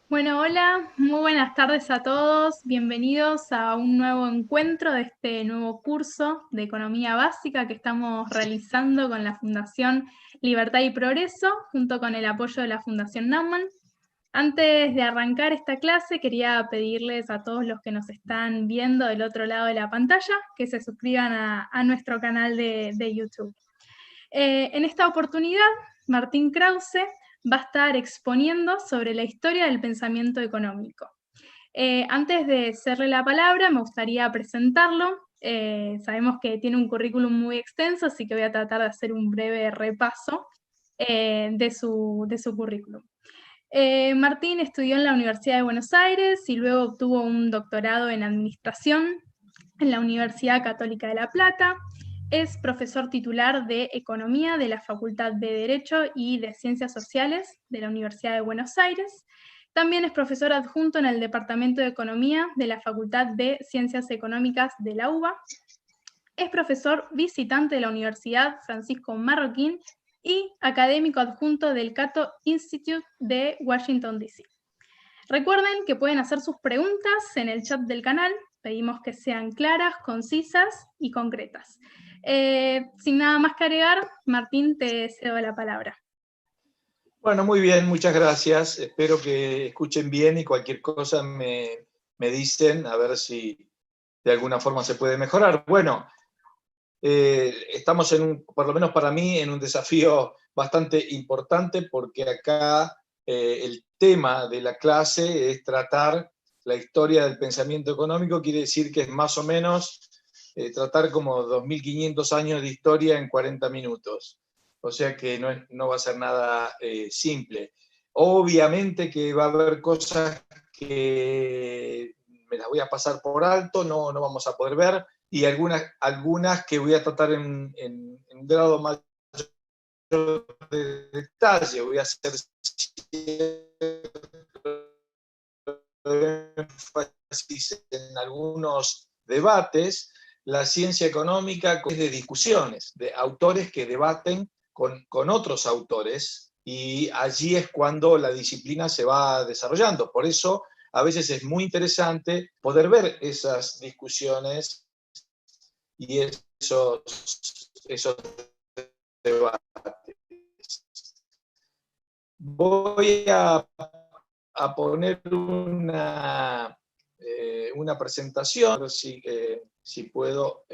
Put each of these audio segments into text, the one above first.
Bueno, hola, muy buenas tardes a todos. Bienvenidos a un nuevo encuentro de este nuevo curso de Economía Básica que estamos realizando con la Fundación Libertad y Progreso, junto con el apoyo de la Fundación Naumann. Antes de arrancar esta clase, quería pedirles a todos los que nos están viendo del otro lado de la pantalla que se suscriban a nuestro canal de YouTube. En esta oportunidad, Martín Krause va a estar exponiendo sobre la historia del pensamiento económico. Antes de hacerle la palabra, me gustaría presentarlo. Sabemos que tiene un currículum muy extenso, así que voy a tratar de hacer un breve repaso de su currículum. Martín estudió en la Universidad de Buenos Aires y luego obtuvo un doctorado en Administración en la Universidad Católica de La Plata. Es profesor titular de Economía de la Facultad de Derecho y de Ciencias Sociales de la Universidad de Buenos Aires. También es profesor adjunto en el Departamento de Economía de la Facultad de Ciencias Económicas de la UBA. Es profesor visitante de la Universidad Francisco Marroquín y académico adjunto del Cato Institute de Washington, D.C. Recuerden que pueden hacer sus preguntas en el chat del canal. Pedimos que sean claras, concisas y concretas. Sin nada más que agregar, Martín, te cedo la palabra. Bueno, muy bien, muchas gracias. Espero que escuchen bien y cualquier cosa me dicen, a ver si de alguna forma se puede mejorar. Bueno, estamos por lo menos para mí, en un desafío bastante importante porque acá el tema de la clase es tratar la historia del pensamiento económico, quiere decir que es más o menos tratar como 2500 años de historia en 40 minutos. O sea que no va a ser nada simple. Obviamente que va a haber cosas que me las voy a pasar por alto, no vamos a poder ver, y algunas que voy a tratar en un grado mayor de detalle. Voy a hacer énfasis en algunos debates. La ciencia económica es de discusiones, de autores que debaten con otros autores, y allí es cuando la disciplina se va desarrollando. Por eso a veces es muy interesante poder ver esas discusiones y esos debates. Voy a poner una presentación, a ver si puedo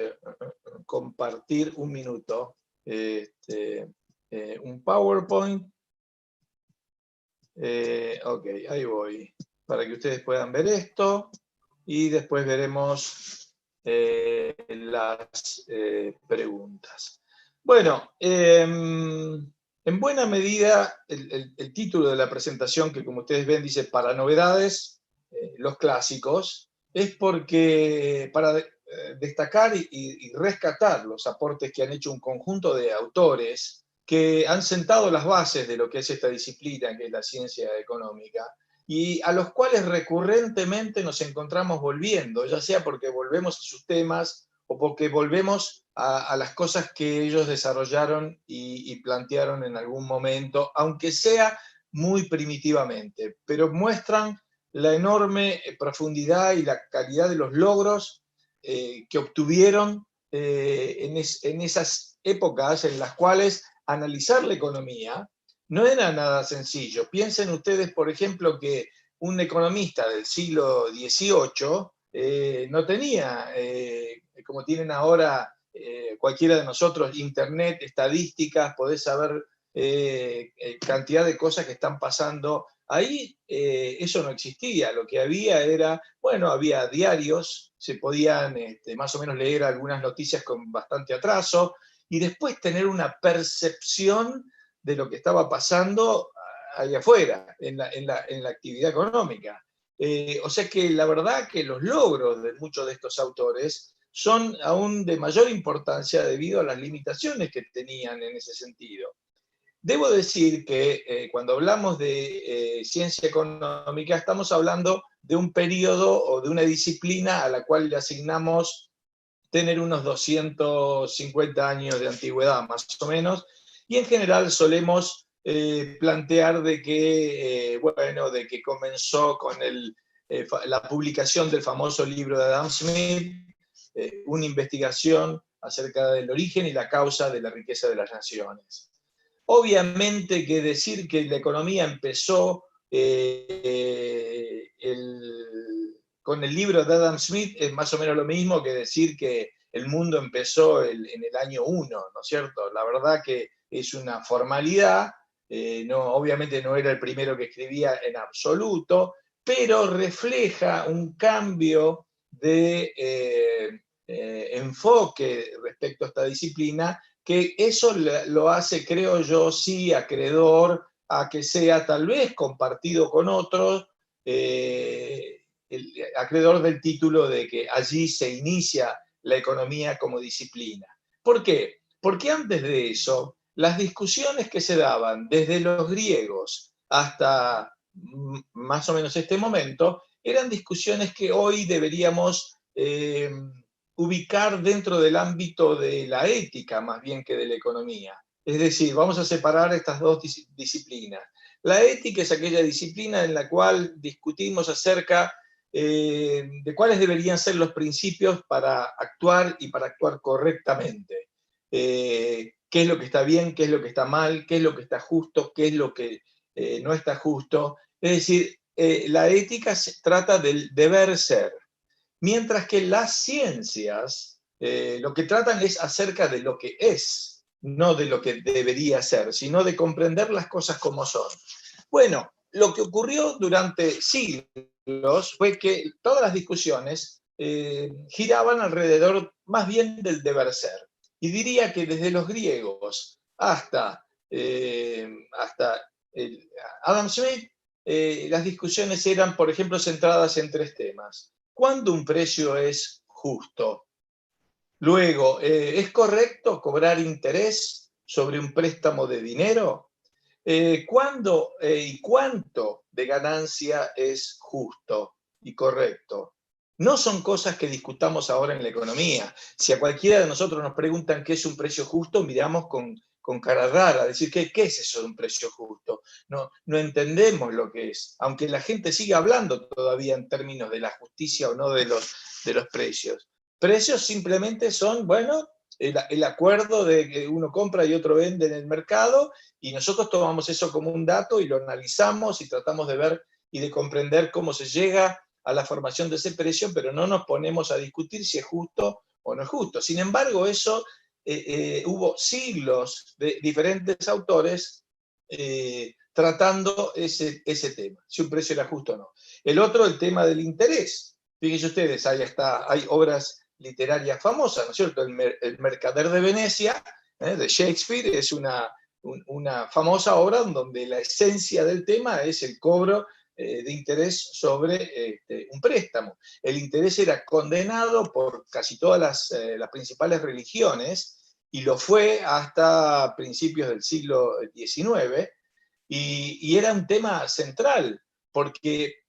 compartir un minuto un PowerPoint. Ok, ahí voy, para que ustedes puedan ver esto y después veremos las preguntas. Bueno, en buena medida el título de la presentación, que como ustedes ven dice para novedades, los clásicos, es porque para destacar y rescatar los aportes que han hecho un conjunto de autores que han sentado las bases de lo que es esta disciplina, que es la ciencia económica, y a los cuales recurrentemente nos encontramos volviendo, ya sea porque volvemos a sus temas o porque volvemos a las cosas que ellos desarrollaron y plantearon en algún momento, aunque sea muy primitivamente, pero muestran la enorme profundidad y la calidad de los logros que obtuvieron en esas épocas en las cuales analizar la economía no era nada sencillo. Piensen ustedes, por ejemplo, que un economista del siglo XVIII no tenía, como tienen ahora cualquiera de nosotros, internet, estadísticas, podés saber cantidad de cosas que están pasando. Ahí eso no existía, lo que había era, bueno, había diarios, se podían más o menos leer algunas noticias con bastante atraso, y después tener una percepción de lo que estaba pasando allá afuera, en la actividad económica. O sea que la verdad que los logros de muchos de estos autores son aún de mayor importancia debido a las limitaciones que tenían en ese sentido. Debo decir que cuando hablamos de ciencia económica estamos hablando de un periodo o de una disciplina a la cual le asignamos tener unos 250 años de antigüedad, más o menos, y en general solemos plantear de que, bueno, de que comenzó con la publicación del famoso libro de Adam Smith, una investigación acerca del origen y la causa de la riqueza de las naciones. Obviamente que decir que la economía empezó con el libro de Adam Smith es más o menos lo mismo que decir que el mundo empezó en el año 1, ¿no es cierto? La verdad que es una formalidad, obviamente no era el primero que escribía en absoluto, pero refleja un cambio de enfoque respecto a esta disciplina, que eso lo hace, creo yo, sí acreedor a que sea tal vez compartido con otros, acreedor del título de que allí se inicia la economía como disciplina. ¿Por qué? Porque antes de eso, las discusiones que se daban desde los griegos hasta más o menos este momento, eran discusiones que hoy deberíamos ubicar dentro del ámbito de la ética más bien que de la economía. Es decir, vamos a separar estas dos disciplinas. La ética es aquella disciplina en la cual discutimos acerca de cuáles deberían ser los principios para actuar y para actuar correctamente. Qué es lo que está bien, qué es lo que está mal, qué es lo que está justo, qué es lo que no está justo. Es decir, la ética se trata del deber ser, mientras que las ciencias lo que tratan es acerca de lo que es, no de lo que debería ser, sino de comprender las cosas como son. Bueno, lo que ocurrió durante siglos fue que todas las discusiones giraban alrededor más bien del deber ser. Y diría que desde los griegos hasta Adam Smith, las discusiones eran, por ejemplo, centradas en tres temas. ¿Cuándo un precio es justo? Luego, ¿es correcto cobrar interés sobre un préstamo de dinero? ¿Cuándo y cuánto de ganancia es justo y correcto? No son cosas que discutamos ahora en la economía. Si a cualquiera de nosotros nos preguntan qué es un precio justo, miramos con cara rara, decir, ¿qué es eso de un precio justo? No entendemos lo que es, aunque la gente siga hablando todavía en términos de la justicia o no de los precios. Precios simplemente son, bueno, el acuerdo de que uno compra y otro vende en el mercado, y nosotros tomamos eso como un dato y lo analizamos y tratamos de ver y de comprender cómo se llega a la formación de ese precio, pero no nos ponemos a discutir si es justo o no es justo. Sin embargo, eso hubo siglos de diferentes autores tratando ese tema, si un precio era justo o no. El otro, el tema del interés. Fíjense ustedes, hay obras literarias famosas, ¿no es cierto? El Mercader de Venecia, de Shakespeare, es una famosa obra donde la esencia del tema es el cobro de interés sobre un préstamo. El interés era condenado por casi todas las principales religiones, y lo fue hasta principios del siglo XIX, y era un tema central, porque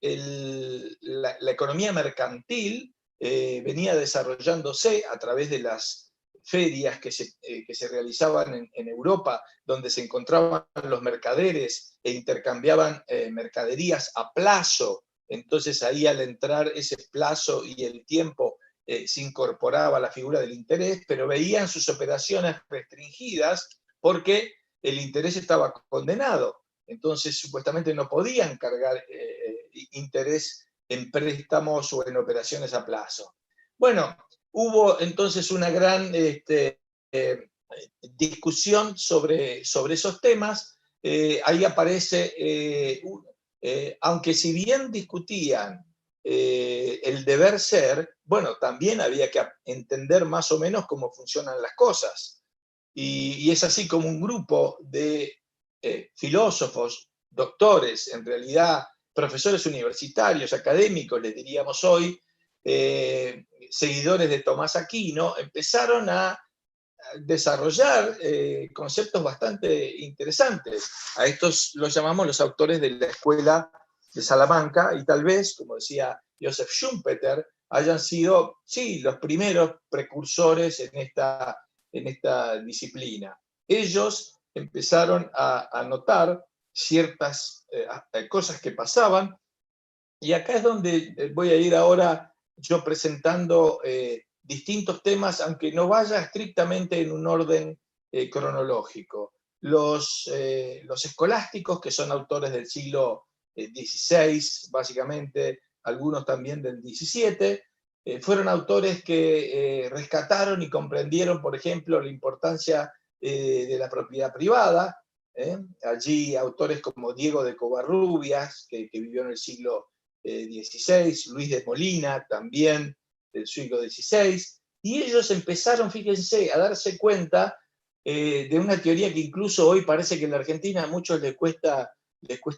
la economía mercantil venía desarrollándose a través de las ferias que se realizaban en Europa, donde se encontraban los mercaderes e intercambiaban mercaderías a plazo. Entonces ahí, al entrar ese plazo y el tiempo, se incorporaba la figura del interés, pero veían sus operaciones restringidas porque el interés estaba condenado. Entonces supuestamente no podían cargar interés en préstamos o en operaciones a plazo. Bueno, hubo entonces una gran discusión sobre esos temas. Ahí aparece, aunque si bien discutían el deber ser, bueno, también había que entender más o menos cómo funcionan las cosas. Y es así como un grupo de filósofos, doctores, en realidad profesores universitarios, académicos, les diríamos hoy, seguidores de Tomás Aquino, empezaron a desarrollar conceptos bastante interesantes. A estos los llamamos los autores de la escuela de Salamanca, y tal vez, como decía Joseph Schumpeter, hayan sido, sí, los primeros precursores en esta disciplina. Ellos empezaron a notar ciertas cosas que pasaban, y acá es donde voy a ir ahora yo presentando distintos temas, aunque no vaya estrictamente en un orden cronológico. Los escolásticos, que son autores del siglo XVI, básicamente, algunos también del XVII, fueron autores que rescataron y comprendieron, por ejemplo, la importancia de la propiedad privada. Allí autores como Diego de Covarrubias, que vivió en el siglo XVI, Luis de Molina, también del siglo XVI, y ellos empezaron, fíjense, a darse cuenta de una teoría que incluso hoy parece que en la Argentina a muchos les cuesta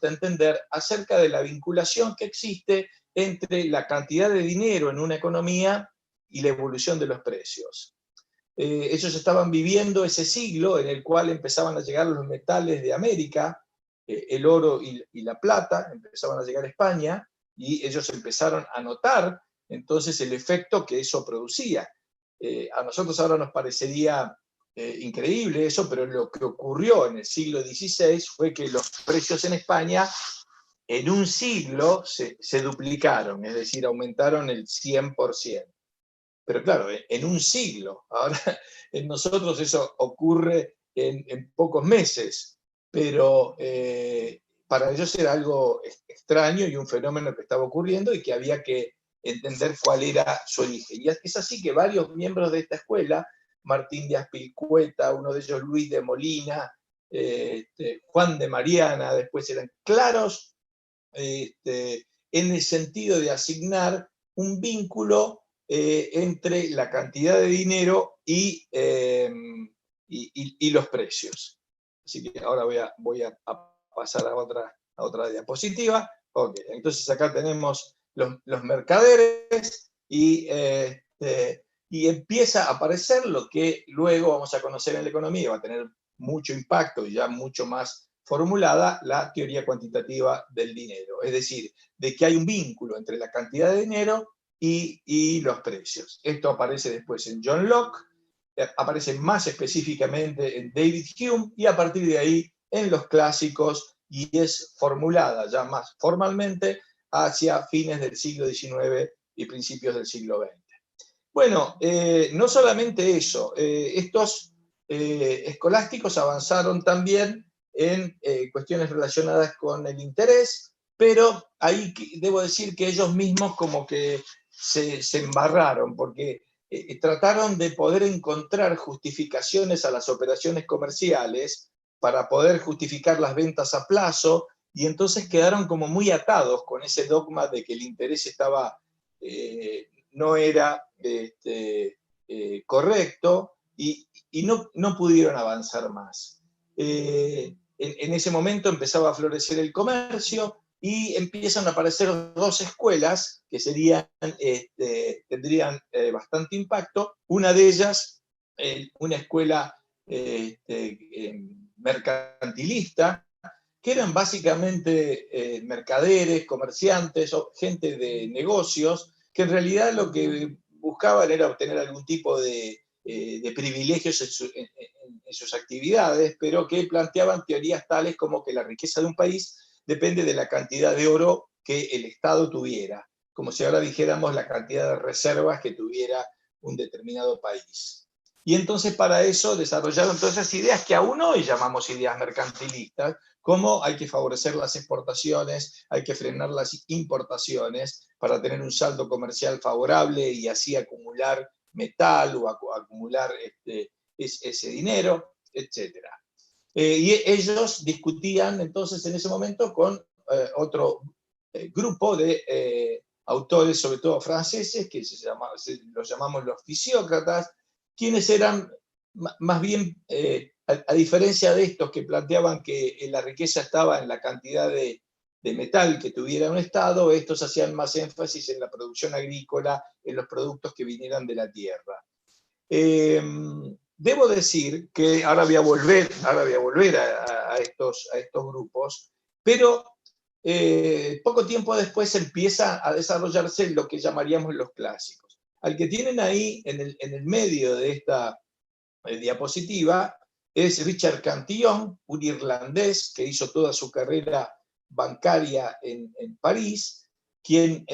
entender, acerca de la vinculación que existe entre la cantidad de dinero en una economía y la evolución de los precios. Ellos estaban viviendo ese siglo en el cual empezaban a llegar los metales de América, el oro y la plata, empezaban a llegar a España, y ellos empezaron a notar entonces el efecto que eso producía. A nosotros ahora nos parecería increíble eso, pero lo que ocurrió en el siglo XVI fue que los precios en España en un siglo se duplicaron, es decir, aumentaron el 100%. Pero claro, en un siglo. Ahora en nosotros eso ocurre en pocos meses, pero para ellos era algo extraño y un fenómeno que estaba ocurriendo y que había que entender cuál era su origen. Y es así que varios miembros de esta escuela, Martín de Azpilicueta, uno de ellos Luis de Molina, Juan de Mariana, después eran claros en el sentido de asignar un vínculo entre la cantidad de dinero y los precios. Así que ahora voy a pasar a otra diapositiva. Okay, entonces acá tenemos los mercaderes y empieza a aparecer lo que luego vamos a conocer en la economía, va a tener mucho impacto y ya mucho más formulada, la teoría cuantitativa del dinero. Es decir, de que hay un vínculo entre la cantidad de dinero y los precios. Esto aparece después en John Locke, aparece más específicamente en David Hume, y a partir de ahí en los clásicos, y es formulada ya más formalmente hacia fines del siglo XIX y principios del siglo XX. Bueno, no solamente eso, estos escolásticos avanzaron también en cuestiones relacionadas con el interés, pero ahí debo decir que ellos mismos como que se embarraron, porque trataron de poder encontrar justificaciones a las operaciones comerciales para poder justificar las ventas a plazo, y entonces quedaron como muy atados con ese dogma de que el interés no era correcto, y no pudieron avanzar más. En ese momento empezaba a florecer el comercio y empiezan a aparecer dos escuelas que tendrían bastante impacto. Una de ellas, una escuela mercantilista, que eran básicamente mercaderes, comerciantes, o gente de negocios, que en realidad lo que buscaban era obtener algún tipo de privilegios en sus actividades, pero que planteaban teorías tales como que la riqueza de un país depende de la cantidad de oro que el Estado tuviera, como si ahora dijéramos la cantidad de reservas que tuviera un determinado país. Y entonces para eso desarrollaron todas esas ideas que aún hoy llamamos ideas mercantilistas, como hay que favorecer las exportaciones, hay que frenar las importaciones para tener un saldo comercial favorable y así acumular metal o acumular ese dinero, etc. Y ellos discutían entonces en ese momento con otro grupo de autores, sobre todo franceses, que los llamamos los fisiócratas, quienes eran más bien, a diferencia de estos que planteaban que la riqueza estaba en la cantidad de metal que tuviera un Estado, estos hacían más énfasis en la producción agrícola, en los productos que vinieran de la tierra. Debo decir que ahora voy a volver a estos grupos, pero poco tiempo después empieza a desarrollarse lo que llamaríamos los clásicos. Al que tienen ahí en el medio de esta diapositiva es Richard Cantillon, un irlandés que hizo toda su carrera bancaria en París, quien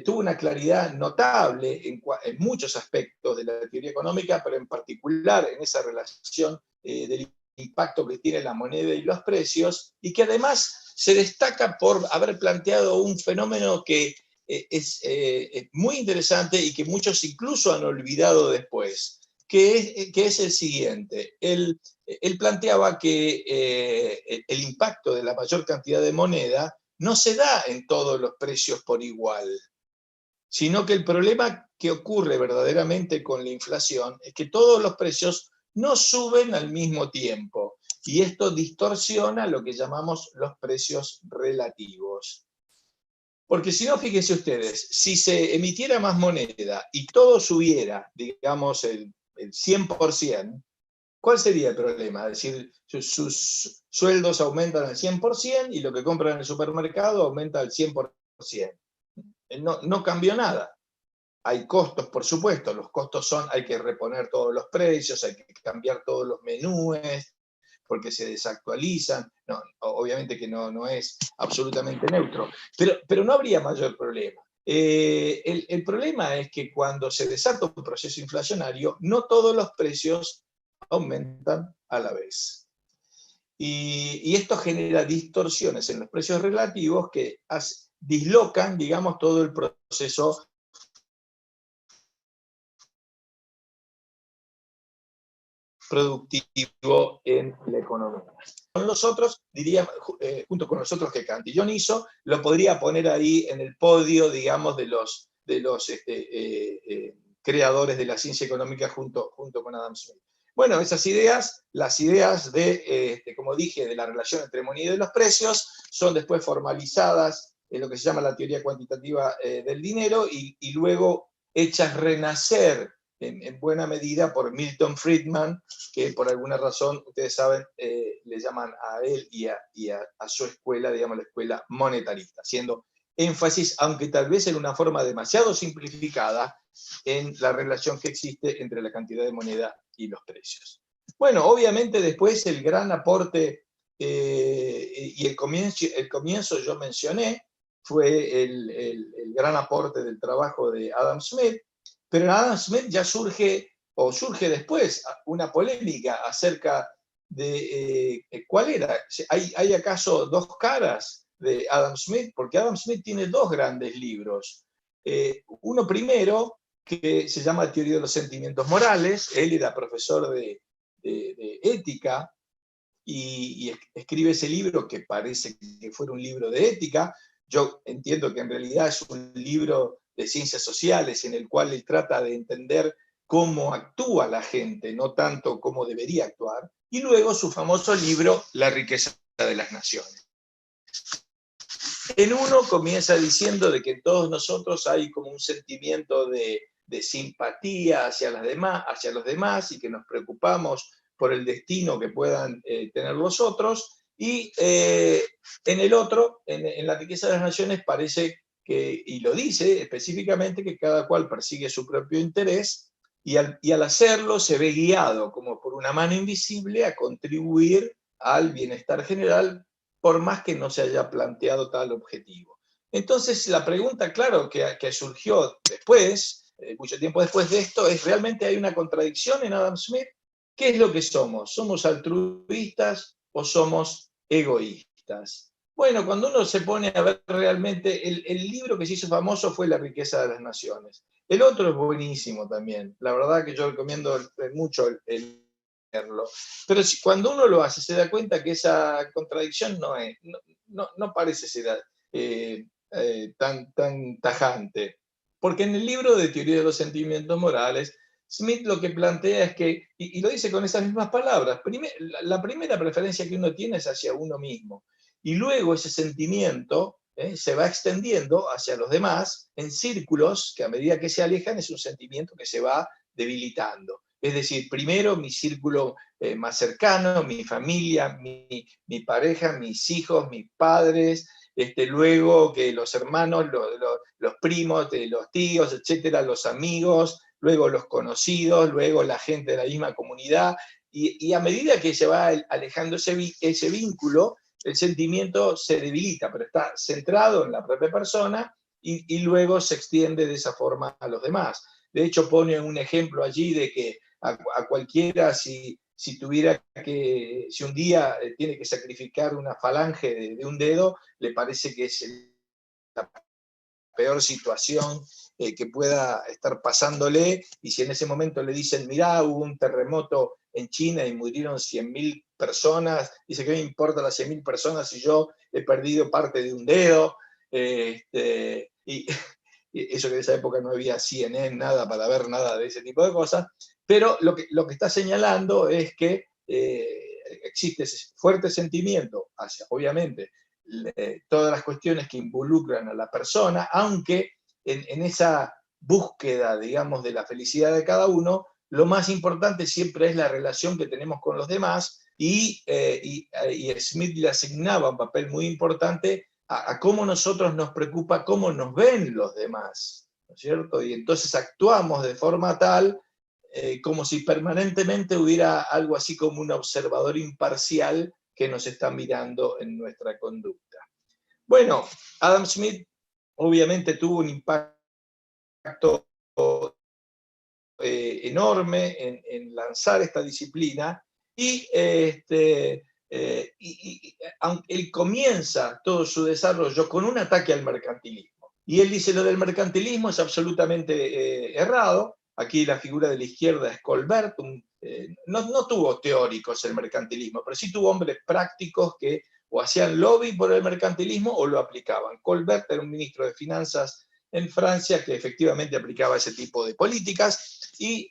tuvo una claridad notable en muchos aspectos de la teoría económica, pero en particular en esa relación del impacto que tiene la moneda y los precios, y que además se destaca por haber planteado un fenómeno que es muy interesante y que muchos incluso han olvidado después, que es el siguiente. Él planteaba que el impacto de la mayor cantidad de moneda no se da en todos los precios por igual, sino que el problema que ocurre verdaderamente con la inflación es que todos los precios no suben al mismo tiempo, y esto distorsiona lo que llamamos los precios relativos. Porque si no, fíjense ustedes, si se emitiera más moneda y todo subiera, digamos, el 100%, ¿cuál sería el problema? Es decir, sus sueldos aumentan al 100% y lo que compran en el supermercado aumenta al 100%. No cambió nada. Hay costos, por supuesto, los costos son, hay que reponer todos los precios, hay que cambiar todos los menúes, porque se desactualizan. No, obviamente que no es absolutamente neutro, pero no habría mayor problema. El problema es que cuando se desata un proceso inflacionario, no todos los precios aumentan a la vez. Y esto genera distorsiones en los precios relativos que dislocan, digamos, todo el proceso productivo en la economía. Con los otros, diría, junto con los otros que Cantillon hizo, lo podría poner ahí en el podio, digamos, de los creadores de la ciencia económica junto con Adam Smith. Bueno, esas ideas, las ideas de, como dije, de la relación entre moneda y los precios, son después formalizadas en lo que se llama la teoría cuantitativa del dinero y luego hechas renacer en buena medida por Milton Friedman, que por alguna razón, ustedes saben, le llaman a él y a su escuela, digamos, la escuela monetarista, haciendo énfasis, aunque tal vez en una forma demasiado simplificada, en la relación que existe entre la cantidad de moneda y los precios. Bueno, obviamente después el gran aporte y el comienzo yo mencioné, fue el gran aporte del trabajo de Adam Smith, pero en Adam Smith ya surge después una polémica acerca de cuál era. ¿Hay acaso dos caras de Adam Smith? Porque Adam Smith tiene dos grandes libros. Uno primero, que se llama Teoría de los Sentimientos Morales. Él era profesor de ética y escribe ese libro que parece que fuera un libro de ética. Yo entiendo que en realidad es un libro de ciencias sociales en el cual él trata de entender cómo actúa la gente, no tanto cómo debería actuar. Y luego su famoso libro, La riqueza de las naciones. En uno comienza diciendo de que en todos nosotros hay como un sentimiento de simpatía hacia los demás y que nos preocupamos por el destino que puedan tener los otros. Y en el otro, en La riqueza de las naciones, parece que, y lo dice específicamente, que cada cual persigue su propio interés y al hacerlo se ve guiado como por una mano invisible a contribuir al bienestar general, por más que no se haya planteado tal objetivo. Entonces, la pregunta, claro, que surgió después, mucho tiempo después de esto, es: ¿realmente hay una contradicción en Adam Smith? ¿Qué es lo que somos? ¿Somos altruistas o somos egoístas? Bueno, cuando uno se pone a ver realmente, el libro que se hizo famoso fue La riqueza de las naciones. El otro es buenísimo también. La verdad que yo recomiendo mucho el leerlo. Pero cuando uno lo hace, se da cuenta que esa contradicción no parece ser tan tajante. Porque en el libro de Teoría de los Sentimientos Morales, Smith lo que plantea es que, y lo dice con esas mismas palabras, la primera preferencia que uno tiene es hacia uno mismo. Y luego ese sentimiento se va extendiendo hacia los demás en círculos que a medida que se alejan es un sentimiento que se va debilitando. Es decir, primero mi círculo más cercano, mi familia, mi pareja, mis hijos, mis padres, luego que los hermanos, los primos, los tíos, etcétera, los amigos, luego los conocidos, luego la gente de la misma comunidad, Y a medida que se va alejando ese vínculo, el sentimiento se debilita, pero está centrado en la propia persona y luego se extiende de esa forma a los demás. De hecho, pone un ejemplo allí de que a cualquiera, si un día tiene que sacrificar una falange de un dedo, le parece que es la peor situación que pueda estar pasándole, y si en ese momento le dicen, mirá, hubo un terremoto en China y murieron 100.000 personas, dice, ¿qué me importa las 100.000 personas si yo he perdido parte de un dedo? Y eso que en esa época no había CNN, nada para ver nada de ese tipo de cosas, pero lo que está señalando es que existe ese fuerte sentimiento hacia, obviamente, todas las cuestiones que involucran a la persona, aunque en esa búsqueda, digamos, de la felicidad de cada uno, lo más importante siempre es la relación que tenemos con los demás, y Smith le asignaba un papel muy importante a cómo nosotros nos preocupa cómo nos ven los demás, ¿no es cierto? Y entonces actuamos de forma tal como si permanentemente hubiera algo así como un observador imparcial que nos está mirando en nuestra conducta. Bueno, Adam Smith obviamente tuvo un impacto enorme en lanzar esta disciplina, y aunque él comienza todo su desarrollo con un ataque al mercantilismo. Y él dice, lo del mercantilismo es absolutamente errado. Aquí la figura de la izquierda es Colbert, no tuvo teóricos el mercantilismo, pero sí tuvo hombres prácticos que o hacían lobby por el mercantilismo o lo aplicaban. Colbert era un ministro de finanzas en Francia que efectivamente aplicaba ese tipo de políticas, y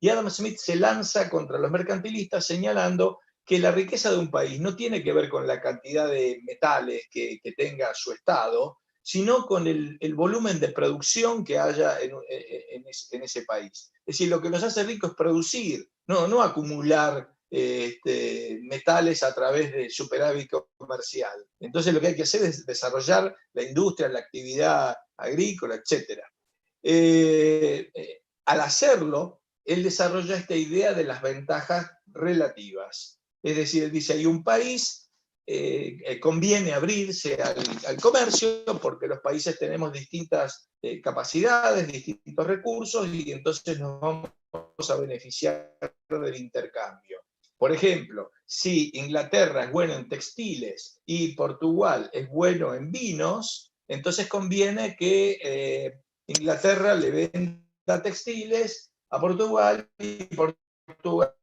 Adam Smith se lanza contra los mercantilistas señalando que la riqueza de un país no tiene que ver con la cantidad de metales que tenga su Estado, sino con el volumen de producción que haya en ese país. Es decir, lo que nos hace ricos es producir, no acumular metales a través de superávit comercial. Entonces lo que hay que hacer es desarrollar la industria, la actividad agrícola, etc. Al hacerlo, él desarrolla esta idea de las ventajas relativas. Es decir, él dice, hay un país, conviene abrirse al comercio porque los países tenemos distintas capacidades, distintos recursos, y entonces nos vamos a beneficiar del intercambio. Por ejemplo, si Inglaterra es bueno en textiles y Portugal es bueno en vinos, entonces conviene que Inglaterra le venda textiles a Portugal y Portugal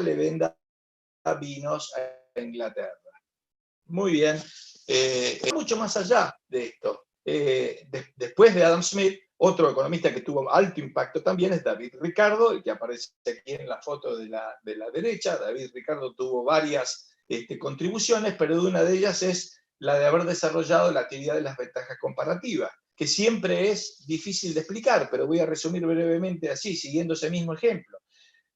le venda vinos a Inglaterra. Muy bien. Mucho más allá de esto. Después de Adam Smith, otro economista que tuvo alto impacto también es David Ricardo, el que aparece aquí en la foto de la derecha. David Ricardo tuvo varias contribuciones, pero una de ellas es la de haber desarrollado la actividad de las ventajas comparativas, que siempre es difícil de explicar, pero voy a resumir brevemente así, siguiendo ese mismo ejemplo.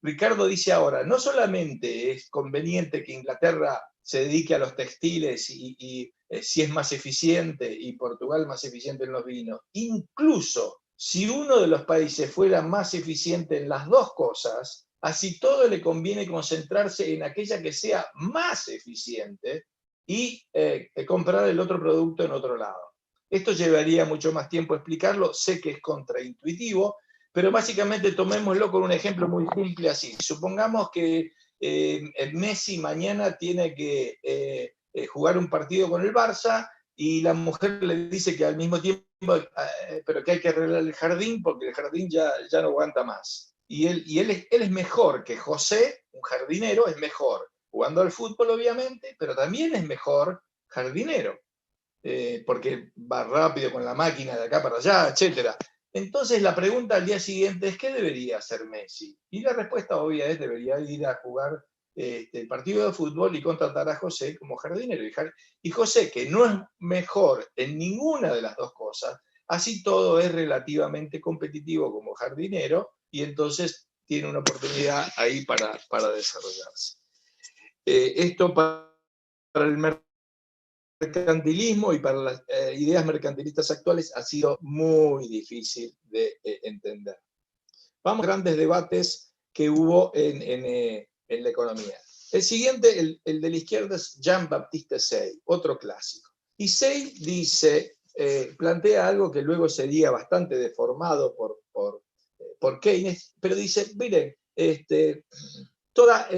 Ricardo dice ahora, no solamente es conveniente que Inglaterra se dedique a los textiles y si es más eficiente, y Portugal más eficiente en los vinos, incluso si uno de los países fuera más eficiente en las dos cosas, así todo le conviene concentrarse en aquella que sea más eficiente y comprar el otro producto en otro lado. Esto llevaría mucho más tiempo explicarlo, sé que es contraintuitivo, pero básicamente tomémoslo con un ejemplo muy simple así. Supongamos que Messi mañana tiene que jugar un partido con el Barça, y la mujer le dice que al mismo tiempo, pero que hay que arreglar el jardín porque el jardín ya no aguanta más. Y él es mejor que José, un jardinero, es mejor jugando al fútbol obviamente, pero también es mejor jardinero, porque va rápido con la máquina de acá para allá, etc. Entonces la pregunta al día siguiente es, ¿qué debería hacer Messi? Y la respuesta obvia es, debería ir a jugar el partido de fútbol y contratar a José como jardinero. Y José, que no es mejor en ninguna de las dos cosas, así todo es relativamente competitivo como jardinero, y entonces tiene una oportunidad ahí para desarrollarse. Esto para el mercantilismo y para las ideas mercantilistas actuales ha sido muy difícil de entender. Vamos a grandes debates que hubo en la economía. El siguiente, el de la izquierda, es Jean-Baptiste Say, otro clásico. Y Say dice, plantea algo que luego sería bastante deformado por Keynes, pero dice, miren, toda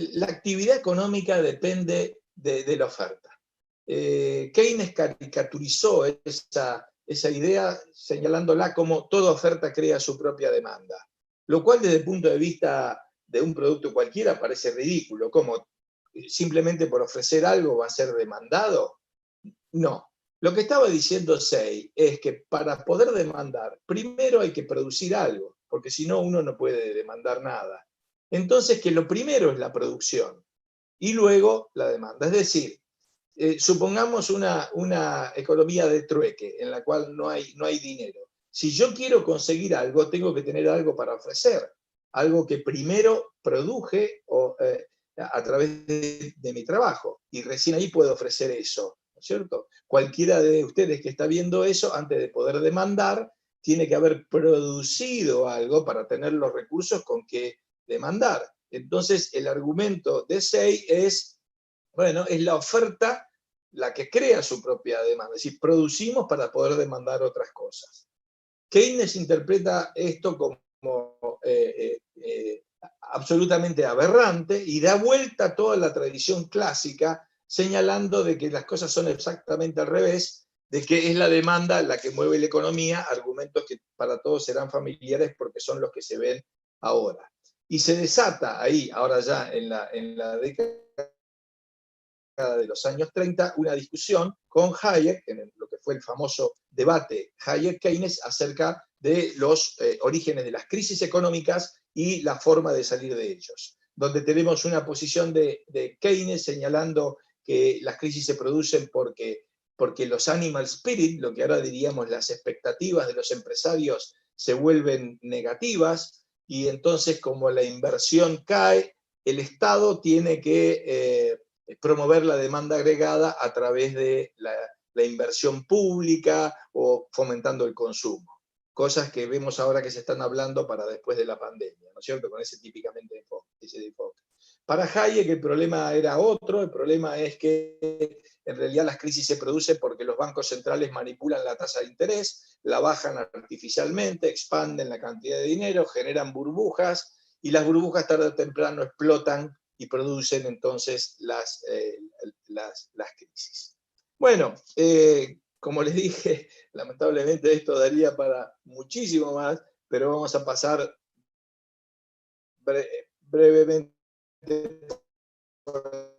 la actividad económica depende de la oferta. Keynes caricaturizó esa idea señalándola como toda oferta crea su propia demanda, lo cual desde el punto de vista de un producto cualquiera parece ridículo, como simplemente por ofrecer algo va a ser demandado. No. Lo que estaba diciendo Say es que para poder demandar, primero hay que producir algo, porque si no uno no puede demandar nada. Entonces, que lo primero es la producción y luego la demanda. Es decir, supongamos una economía de trueque en la cual no hay dinero. Si yo quiero conseguir algo, tengo que tener algo para ofrecer, algo que primero produje a través de mi trabajo, y recién ahí puedo ofrecer eso, ¿no es cierto? Cualquiera de ustedes que está viendo eso, antes de poder demandar, tiene que haber producido algo para tener los recursos con que demandar. Entonces, el argumento de Say es, bueno, es la oferta la que crea su propia demanda, es decir, producimos para poder demandar otras cosas. Keynes interpreta esto como absolutamente aberrante y da vuelta a toda la tradición clásica, señalando de que las cosas son exactamente al revés, de que es la demanda la que mueve la economía, argumentos que para todos serán familiares porque son los que se ven ahora. Y se desata ahí, ahora ya en la década de los años 30, una discusión con Hayek, en lo que fue el famoso debate Hayek-Keynes, acerca de los orígenes de las crisis económicas y la forma de salir de ellos, donde tenemos una posición de Keynes señalando que las crisis se producen porque los animal spirit, lo que ahora diríamos las expectativas de los empresarios, se vuelven negativas, y entonces como la inversión cae, el Estado tiene que promover la demanda agregada a través de la inversión pública o fomentando el consumo. Cosas que vemos ahora que se están hablando para después de la pandemia, ¿no es cierto? Con ese típicamente enfoque. Para Hayek el problema era otro, el problema es que en realidad las crisis se producen porque los bancos centrales manipulan la tasa de interés, la bajan artificialmente, expanden la cantidad de dinero, generan burbujas, y las burbujas tarde o temprano explotan y producen entonces las crisis. Bueno, como les dije, lamentablemente esto daría para muchísimo más, pero vamos a pasar brevemente por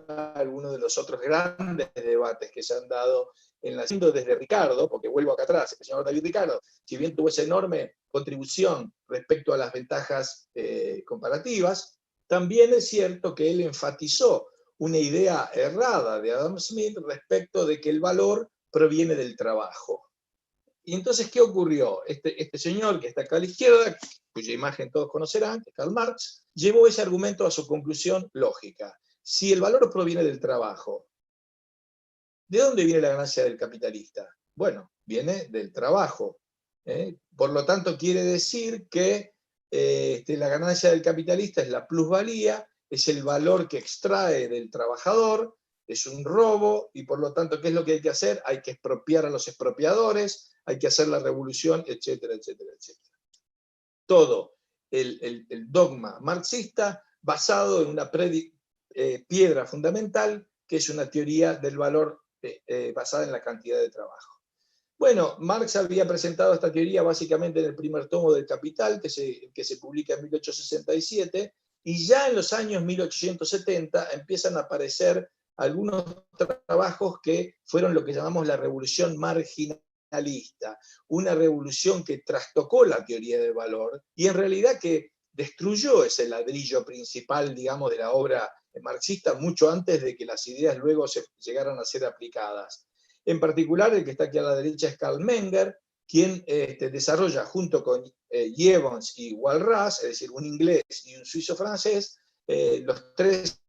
algunos de los otros grandes debates que se han dado en la desde Ricardo, porque vuelvo acá atrás, el señor David Ricardo, si bien tuvo esa enorme contribución respecto a las ventajas comparativas, también es cierto que él enfatizó una idea errada de Adam Smith respecto de que el valor proviene del trabajo. Y entonces, ¿qué ocurrió? Este señor que está acá a la izquierda, cuya imagen todos conocerán, Karl Marx, llevó ese argumento a su conclusión lógica. Si el valor proviene del trabajo, ¿de dónde viene la ganancia del capitalista? Bueno, viene del trabajo. Por lo tanto, quiere decir que la ganancia del capitalista es la plusvalía, es el valor que extrae del trabajador, es un robo, y por lo tanto, ¿qué es lo que hay que hacer? Hay que expropiar a los expropiadores, hay que hacer la revolución, etcétera, etcétera, etcétera. Todo el dogma marxista basado en una piedra fundamental, que es una teoría del valor basada en la cantidad de trabajo. Bueno, Marx había presentado esta teoría básicamente en el primer tomo del Capital, que se publica en 1867, y ya en los años 1870 empiezan a aparecer algunos trabajos que fueron lo que llamamos la revolución marginalista, una revolución que trastocó la teoría del valor y en realidad que destruyó ese ladrillo principal, digamos, de la obra marxista mucho antes de que las ideas luego llegaran a ser aplicadas. En particular, el que está aquí a la derecha es Karl Menger, quien desarrolla junto con Jevons y Walras, es decir, un inglés y un suizo francés, los tres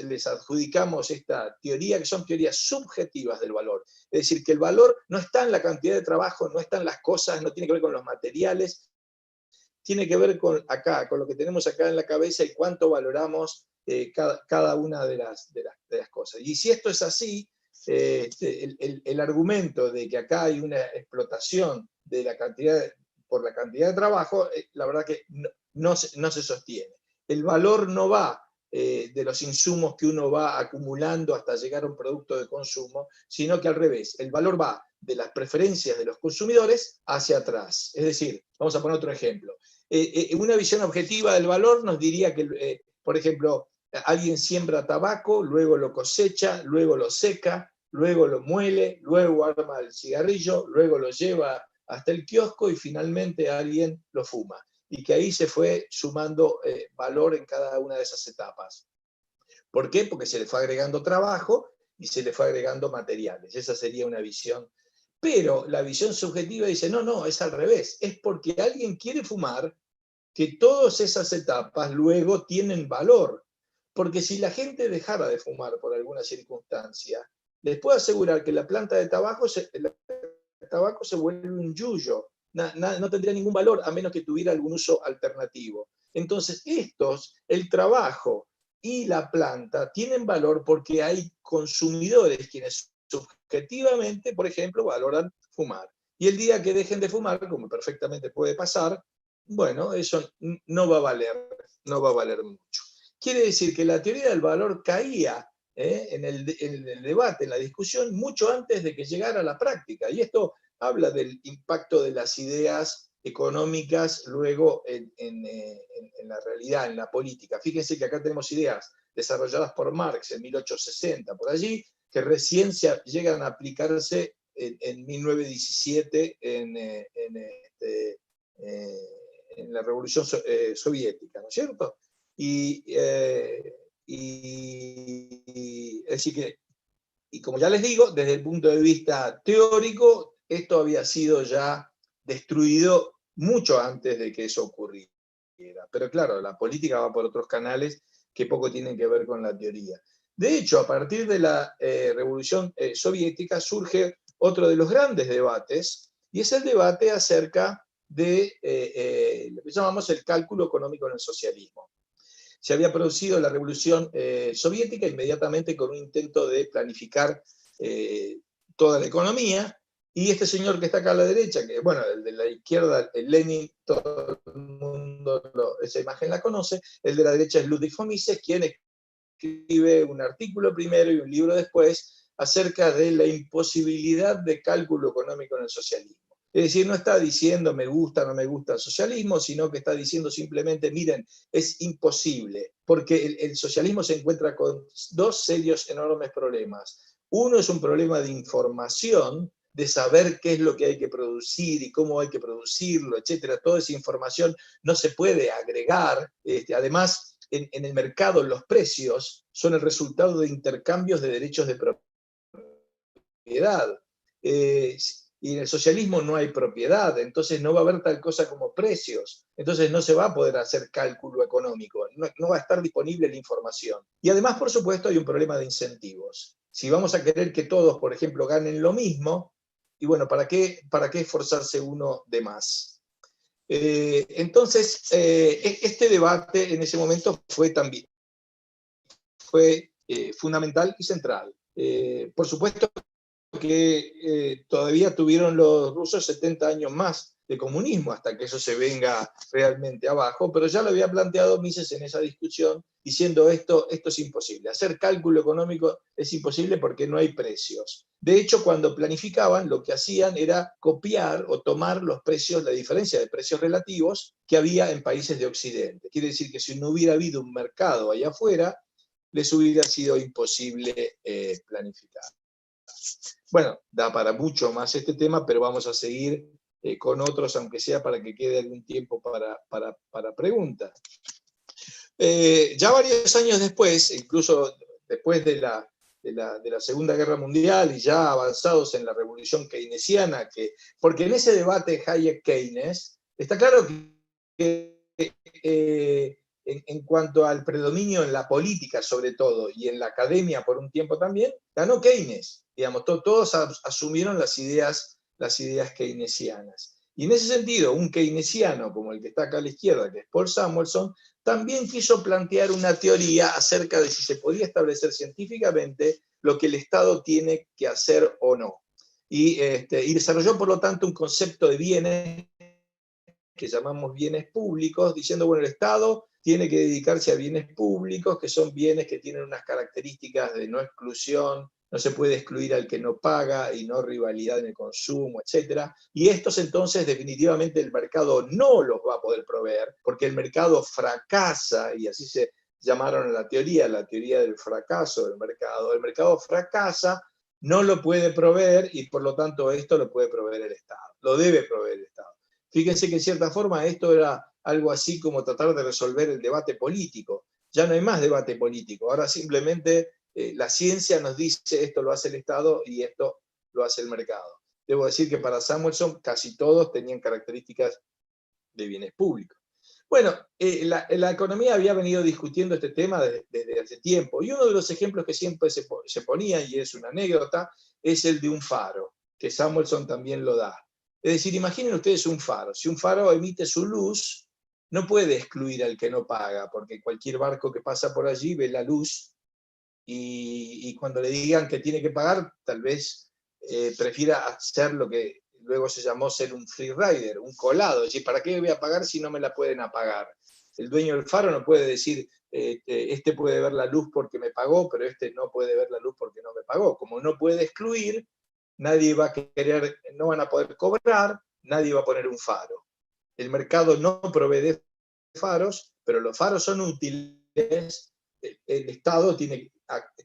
les adjudicamos esta teoría, que son teorías subjetivas del valor. Es decir, que el valor no está en la cantidad de trabajo, no está en las cosas, no tiene que ver con los materiales, tiene que ver con acá, con lo que tenemos acá en la cabeza y cuánto valoramos cada una de las cosas. Y si esto es así, el argumento de que acá hay una explotación de la por la cantidad de trabajo, la verdad que no se sostiene. El valor no va de los insumos que uno va acumulando hasta llegar a un producto de consumo, sino que al revés, el valor va de las preferencias de los consumidores hacia atrás. Es decir, vamos a poner otro ejemplo. Una visión objetiva del valor nos diría que, por ejemplo, alguien siembra tabaco, luego lo cosecha, luego lo seca, luego lo muele, luego arma el cigarrillo, luego lo lleva hasta el kiosco y finalmente alguien lo fuma. Y que ahí se fue sumando valor en cada una de esas etapas. ¿Por qué? Porque se le fue agregando trabajo y se le fue agregando materiales. Esa sería una visión. Pero la visión subjetiva dice, no, es al revés. Es porque alguien quiere fumar que todas esas etapas luego tienen valor. Porque si la gente dejara de fumar por alguna circunstancia, les puedo asegurar que la planta de tabaco el tabaco se vuelve un yuyo. No tendría ningún valor a menos que tuviera algún uso alternativo. Entonces, el trabajo y la planta tienen valor porque hay consumidores quienes subjetivamente, por ejemplo, valoran fumar. Y el día que dejen de fumar, como perfectamente puede pasar, bueno, eso no va a valer mucho. Quiere decir que la teoría del valor caía en el debate, en la discusión, mucho antes de que llegara a la práctica. Y esto habla del impacto de las ideas económicas luego en la realidad, en la política. Fíjense que acá tenemos ideas desarrolladas por Marx en 1860, por allí, que recién llegan a aplicarse en 1917 en la Revolución Soviética, ¿no es cierto? Es decir que, y como ya les digo, desde el punto de vista teórico, esto había sido ya destruido mucho antes de que eso ocurriera. Pero claro, la política va por otros canales que poco tienen que ver con la teoría. De hecho, a partir de la Revolución Soviética surge otro de los grandes debates, y es el debate acerca de lo que llamamos el cálculo económico en el socialismo. Se había producido la Revolución Soviética inmediatamente con un intento de planificar toda la economía, y este señor que está acá a la derecha, que bueno, el de la izquierda, el Lenin, todo el mundo esa imagen la conoce, el de la derecha es Ludwig von Mises, quien escribe un artículo primero y un libro después acerca de la imposibilidad de cálculo económico en el socialismo. Es decir, no está diciendo me gusta o no me gusta el socialismo, sino que está diciendo simplemente, miren, es imposible, porque el socialismo se encuentra con dos serios, enormes problemas. Uno es un problema de información, de saber qué es lo que hay que producir y cómo hay que producirlo, etcétera. Toda esa información no se puede agregar. Además, en el mercado los precios son el resultado de intercambios de derechos de propiedad. Y en el socialismo no hay propiedad, entonces no va a haber tal cosa como precios, entonces no se va a poder hacer cálculo económico, no va a estar disponible la información. Y además, por supuesto, hay un problema de incentivos. Si vamos a querer que todos, por ejemplo, ganen lo mismo, y bueno, ¿para qué esforzarse uno de más? Entonces, este debate en ese momento fue fundamental y central. Por supuesto que todavía tuvieron los rusos 70 años más de comunismo hasta que eso se venga realmente abajo, pero ya lo había planteado Mises en esa discusión, diciendo esto es imposible. Hacer cálculo económico es imposible porque no hay precios. De hecho, cuando planificaban, lo que hacían era copiar o tomar los precios, la diferencia de precios relativos que había en países de Occidente. Quiere decir que si no hubiera habido un mercado allá afuera, les hubiera sido imposible planificar. Bueno, da para mucho más este tema, pero vamos a seguir con otros, aunque sea para que quede algún tiempo para preguntas. Ya varios años después, incluso después de la Segunda Guerra Mundial y ya avanzados en la revolución keynesiana, porque en ese debate Hayek-Keynes, está claro que en cuanto al predominio en la política sobre todo, y en la academia por un tiempo también, ganó Keynes. Digamos, todos asumieron las ideas keynesianas. Y en ese sentido, un keynesiano como el que está acá a la izquierda, que es Paul Samuelson, también quiso plantear una teoría acerca de si se podía establecer científicamente lo que el Estado tiene que hacer o no. Y desarrolló, por lo tanto, un concepto de bienes que llamamos bienes públicos, diciendo, bueno, el Estado tiene que dedicarse a bienes públicos, que son bienes que tienen unas características de no exclusión, no se puede excluir al que no paga y no rivalidad en el consumo, etc. Y estos entonces definitivamente el mercado no los va a poder proveer, porque el mercado fracasa, y así se llamaron a la teoría del fracaso del mercado. El mercado fracasa, no lo puede proveer y por lo tanto esto lo puede proveer el Estado, lo debe proveer el Estado. Fíjense que en cierta forma esto era algo así como tratar de resolver el debate político. Ya no hay más debate político, ahora simplemente la ciencia nos dice esto lo hace el Estado y esto lo hace el mercado. Debo decir que para Samuelson casi todos tenían características de bienes públicos. Bueno, la economía había venido discutiendo este tema desde hace tiempo, y uno de los ejemplos que siempre se ponía, y es una anécdota, es el de un faro, que Samuelson también lo da. Es decir, imaginen ustedes un faro. Si un faro emite su luz, no puede excluir al que no paga, porque cualquier barco que pasa por allí ve la luz y cuando le digan que tiene que pagar, tal vez prefiera hacer lo que luego se llamó ser un free rider, un colado. Es decir, ¿para qué voy a pagar si no me la pueden apagar? El dueño del faro no puede decir, este puede ver la luz porque me pagó, pero este no puede ver la luz porque no me pagó. Como no puede excluir, nadie va a querer, no van a poder cobrar, nadie va a poner un faro. El mercado no provee de faros, pero los faros son útiles, el Estado tiene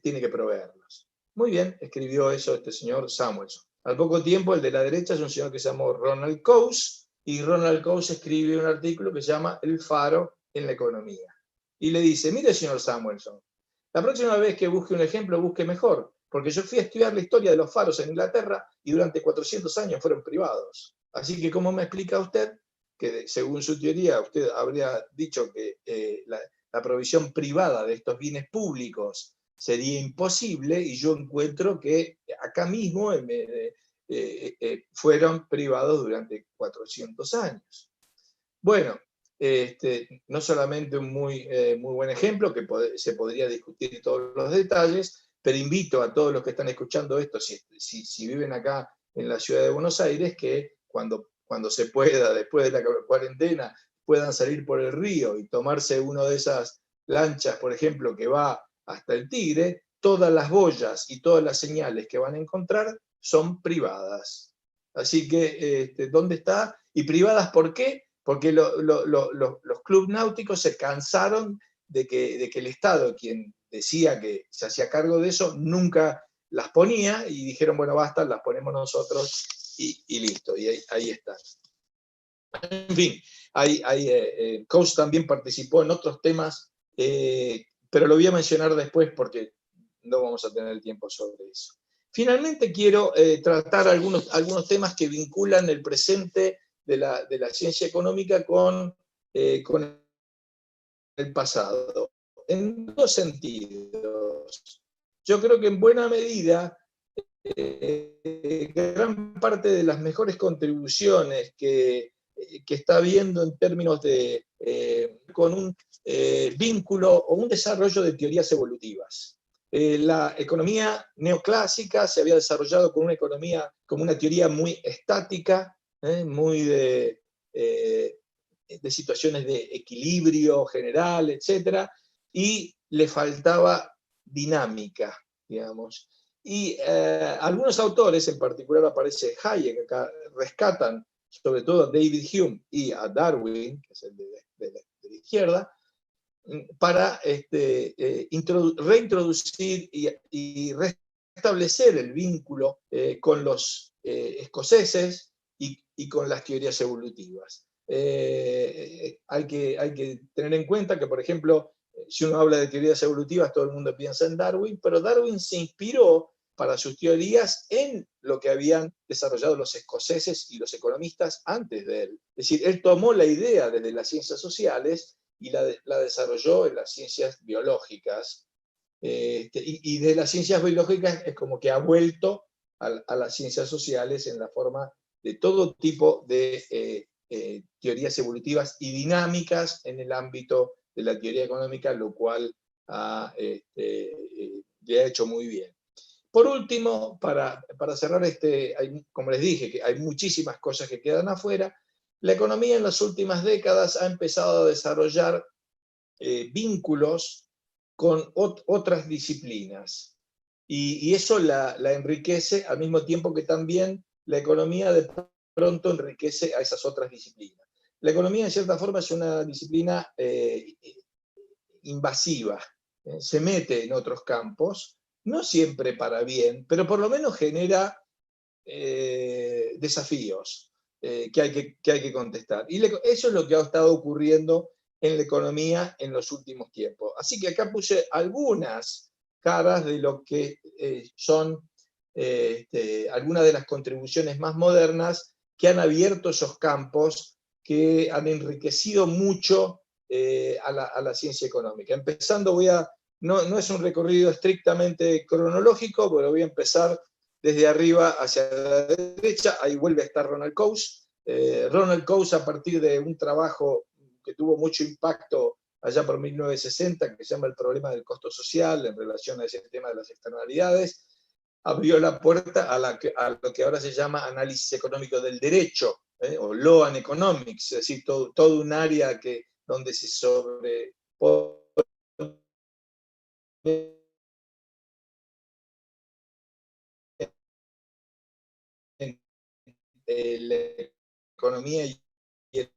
que proveerlos. Muy bien, escribió eso este señor Samuelson. Al poco tiempo, el de la derecha es un señor que se llamó Ronald Coase, y Ronald Coase escribe un artículo que se llama El faro en la economía. Y le dice, mire señor Samuelson, la próxima vez que busque un ejemplo, busque mejor, porque yo fui a estudiar la historia de los faros en Inglaterra y durante 400 años fueron privados. Así que, ¿cómo me explica usted que, según su teoría, usted habría dicho que la provisión privada de estos bienes públicos sería imposible, y yo encuentro que acá mismo fueron privados durante 400 años? Bueno, no solamente un muy buen ejemplo, que se podría discutir todos los detalles, pero invito a todos los que están escuchando esto, si viven acá en la ciudad de Buenos Aires, que cuando se pueda, después de la cuarentena, puedan salir por el río y tomarse una de esas lanchas, por ejemplo, que va hasta el Tigre. Todas las boyas y todas las señales que van a encontrar son privadas. Así que, ¿dónde está? ¿Y privadas por qué? Porque los clubes náuticos se cansaron de que el Estado, quien decía que se hacía cargo de eso, nunca las ponía, y dijeron, bueno, basta, las ponemos nosotros y listo, y ahí están. En fin, Coase también participó en otros temas, pero lo voy a mencionar después porque no vamos a tener tiempo sobre eso. Finalmente quiero tratar algunos temas que vinculan el presente de la ciencia económica con el pasado, en dos sentidos. Yo creo que en buena medida gran parte de las mejores contribuciones que está habiendo en términos de con un vínculo o un desarrollo de teorías evolutivas. La economía neoclásica se había desarrollado con una teoría muy estática, muy de situaciones de equilibrio general, etc., y le faltaba dinámica, digamos. Y algunos autores, en particular aparece Hayek, acá rescatan sobre todo a David Hume y a Darwin, que es el de la izquierda, para reintroducir y restablecer el vínculo con los escoceses y con las teorías evolutivas. Hay que tener en cuenta que, por ejemplo, si uno habla de teorías evolutivas, todo el mundo piensa en Darwin, pero Darwin se inspiró para sus teorías en lo que habían desarrollado los escoceses y los economistas antes de él. Es decir, él tomó la idea desde las ciencias sociales y la desarrolló en las ciencias biológicas. Y de las ciencias biológicas es como que ha vuelto a las ciencias sociales en la forma de todo tipo de teorías evolutivas y dinámicas en el ámbito de la teoría económica, lo cual le ha hecho muy bien. Por último, para cerrar, como les dije, que hay muchísimas cosas que quedan afuera, la economía en las últimas décadas ha empezado a desarrollar vínculos con otras disciplinas. Y eso la enriquece al mismo tiempo que también la economía de pronto enriquece a esas otras disciplinas. La economía, en cierta forma, es una disciplina invasiva, se mete en otros campos, no siempre para bien, pero por lo menos genera desafíos que hay que contestar. Y eso es lo que ha estado ocurriendo en la economía en los últimos tiempos. Así que acá puse algunas caras de lo que son algunas de las contribuciones más modernas que han abierto esos campos, que han enriquecido mucho a la ciencia económica. Empezando, no es un recorrido estrictamente cronológico, pero voy a empezar desde arriba hacia la derecha. Ahí vuelve a estar Ronald Coase. Ronald Coase, a partir de un trabajo que tuvo mucho impacto allá por 1960, que se llama El problema del costo social, en relación a ese tema de las externalidades, abrió la puerta a lo que ahora se llama análisis económico del derecho, o law and economics, es decir, todo un área donde se sobrepone la economía y el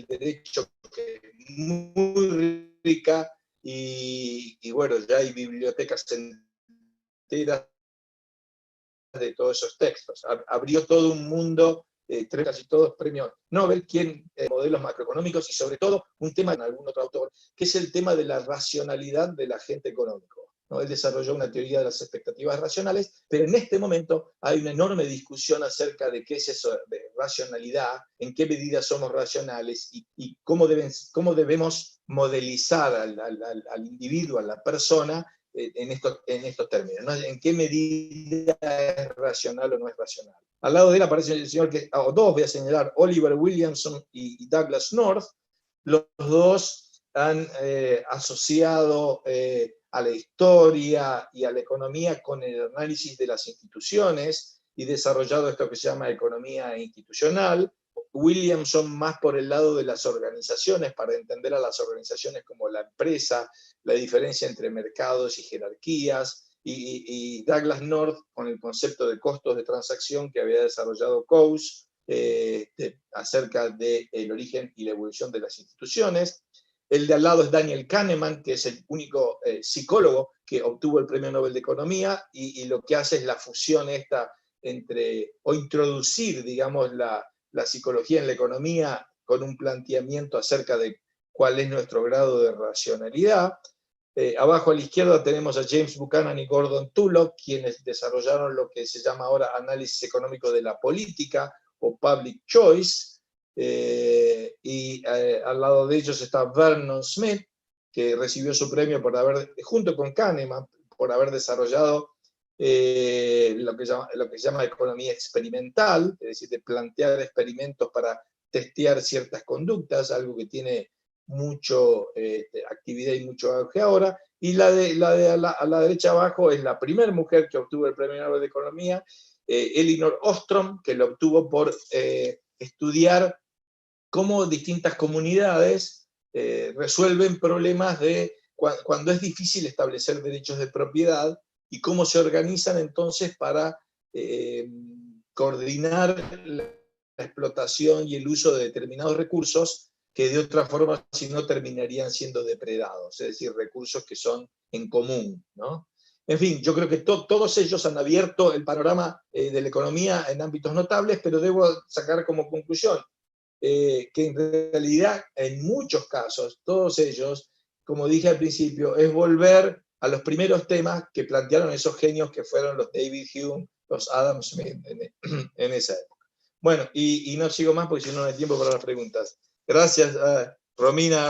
derecho, que es muy rica, y bueno, ya hay bibliotecas enteras de todos esos textos. Abrió todo un mundo, casi todos premios Nobel, modelos macroeconómicos, y sobre todo un tema en algún otro autor, que es el tema de la racionalidad del agente económico, ¿no? Él desarrolló una teoría de las expectativas racionales, pero en este momento hay una enorme discusión acerca de qué es eso de racionalidad, en qué medida somos racionales y cómo debemos modelizar al individuo, a la persona, en estos términos, ¿no? ¿En qué medida es racional o no es racional? Al lado de él aparece el señor dos voy a señalar, Oliver Williamson y Douglas North. Los dos han asociado a la historia y a la economía con el análisis de las instituciones y desarrollado esto que se llama economía institucional. Williamson más por el lado de las organizaciones, para entender a las organizaciones como la empresa, la diferencia entre mercados y jerarquías, y Douglas North con el concepto de costos de transacción que había desarrollado Coase acerca del origen y la evolución de las instituciones. El de al lado es Daniel Kahneman, que es el único psicólogo que obtuvo el Premio Nobel de Economía, y lo que hace es la fusión o introducir, digamos, la psicología en la economía con un planteamiento acerca de cuál es nuestro grado de racionalidad. Abajo a la izquierda tenemos a James Buchanan y Gordon Tullock, quienes desarrollaron lo que se llama ahora análisis económico de la política o public choice. Al lado de ellos está Vernon Smith, que recibió su premio junto con Kahneman, por haber desarrollado lo que se llama economía experimental, es decir, de plantear experimentos para testear ciertas conductas, algo que tiene mucho actividad y mucho auge ahora. Y a la derecha abajo es la primera mujer que obtuvo el Premio Nobel de Economía, Elinor Ostrom, que lo obtuvo por estudiar cómo distintas comunidades resuelven problemas cuando es difícil establecer derechos de propiedad, y cómo se organizan entonces para coordinar la explotación y el uso de determinados recursos que de otra forma, si no, terminarían siendo depredados, es decir, recursos que son en común, ¿no? En fin, yo creo que todos ellos han abierto el panorama de la economía en ámbitos notables, pero debo sacar como conclusión que en realidad, en muchos casos, todos ellos, como dije al principio, es volver a los primeros temas que plantearon esos genios que fueron los David Hume, los Adam Smith en esa época. Bueno, y no sigo más porque si no, no hay tiempo para las preguntas. Gracias Romina,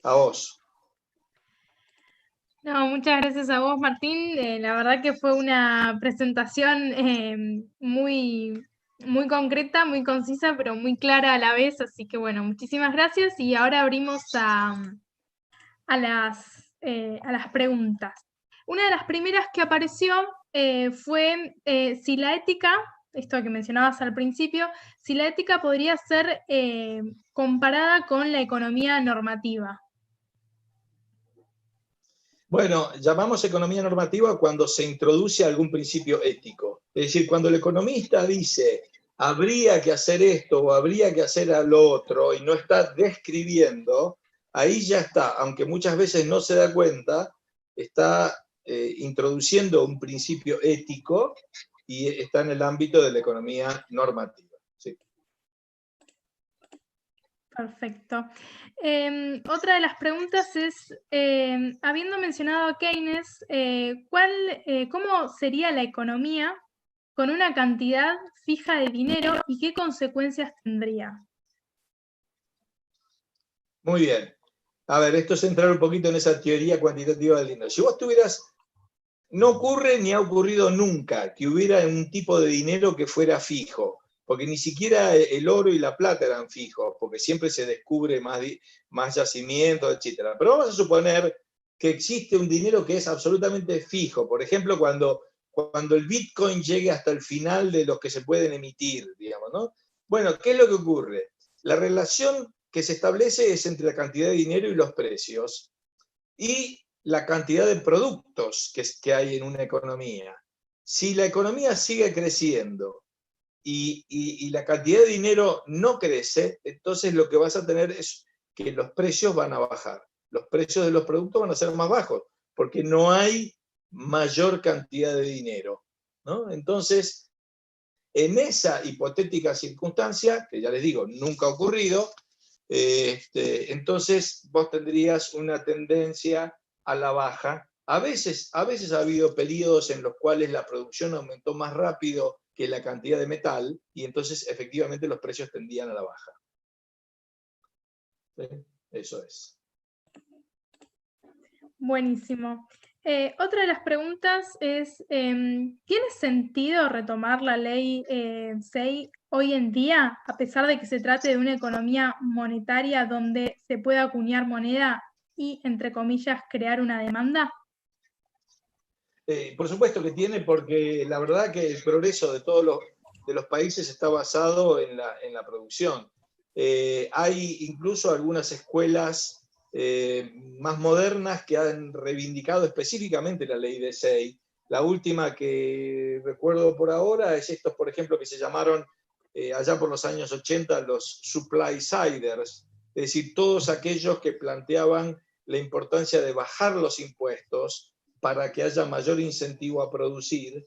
a vos. No, muchas gracias a vos, Martín. La verdad que fue una presentación muy, muy concreta, muy concisa, pero muy clara a la vez. Así que bueno, muchísimas gracias. Y ahora abrimos a las preguntas. Una de las primeras que apareció fue si la ética, esto que mencionabas al principio, si la ética podría ser comparada con la economía normativa. Bueno, llamamos economía normativa cuando se introduce algún principio ético. Es decir, cuando el economista dice habría que hacer esto o habría que hacer lo otro y no está describiendo, ahí ya está, aunque muchas veces no se da cuenta, está introduciendo un principio ético y está en el ámbito de la economía normativa. ¿Sí? Perfecto. Otra de las preguntas es, habiendo mencionado a Keynes, ¿cómo sería la economía con una cantidad fija de dinero y qué consecuencias tendría? Muy bien. A ver, esto es entrar un poquito en esa teoría cuantitativa del dinero. Si vos tuvieras, no ocurre ni ha ocurrido nunca que hubiera un tipo de dinero que fuera fijo, porque ni siquiera el oro y la plata eran fijos, porque siempre se descubre más yacimientos, etc. Pero vamos a suponer que existe un dinero que es absolutamente fijo. Por ejemplo, cuando el Bitcoin llegue hasta el final de los que se pueden emitir, digamos, ¿no? Bueno, ¿qué es lo que ocurre? La relación que se establece es entre la cantidad de dinero y los precios y la cantidad de productos que hay en una economía. Si la economía sigue creciendo y la cantidad de dinero no crece, entonces lo que vas a tener es que los precios van a bajar. Los precios de los productos van a ser más bajos, porque no hay mayor cantidad de dinero, ¿no? Entonces, en esa hipotética circunstancia, que ya les digo, nunca ha ocurrido, entonces vos tendrías una tendencia a la baja. A veces ha habido periodos en los cuales la producción aumentó más rápido que la cantidad de metal y entonces efectivamente los precios tendían a la baja. ¿Sí? Eso es. Buenísimo. Otra de las preguntas es, ¿tiene sentido retomar la ley 6 hoy en día, a pesar de que se trate de una economía monetaria donde se pueda acuñar moneda y, entre comillas, crear una demanda? Por supuesto que tiene, porque la verdad que el progreso de todos los países está basado en la producción. Hay incluso algunas escuelas más modernas que han reivindicado específicamente la ley de Say. La última que recuerdo por ahora es estos, por ejemplo, que se llamaron allá por los años 80 los supply siders, es decir, todos aquellos que planteaban la importancia de bajar los impuestos para que haya mayor incentivo a producir.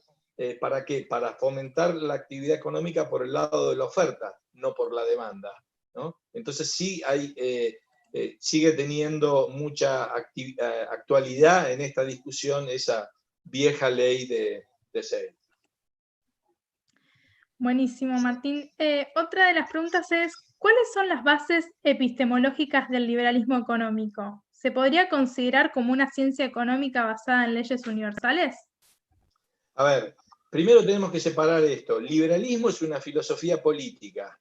¿Para qué? Para fomentar la actividad económica por el lado de la oferta, no por la demanda, ¿no? Entonces sí sigue teniendo mucha actualidad en esta discusión esa vieja ley de Say. Buenísimo, Martín. Otra de las preguntas es, ¿cuáles son las bases epistemológicas del liberalismo económico? ¿Se podría considerar como una ciencia económica basada en leyes universales? A ver, primero tenemos que separar esto. Liberalismo es una filosofía política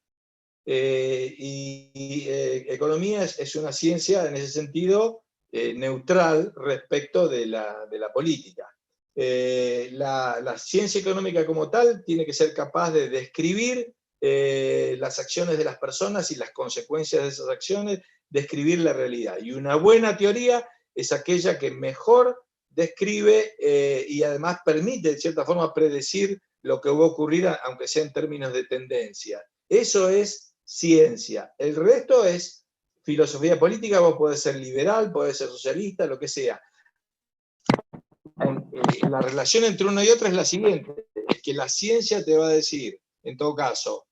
y economía es una ciencia en ese sentido neutral respecto de la política. La ciencia económica como tal tiene que ser capaz de describir las acciones de las personas y las consecuencias de esas acciones, describir la realidad. Y una buena teoría es aquella que mejor describe y además permite, de cierta forma, predecir lo que va a ocurrir, aunque sea en términos de tendencia. Eso es ciencia. El resto es filosofía política. Vos podés ser liberal, podés ser socialista, lo que sea. La relación entre una y otra es la siguiente, es que la ciencia te va a decir, en todo caso,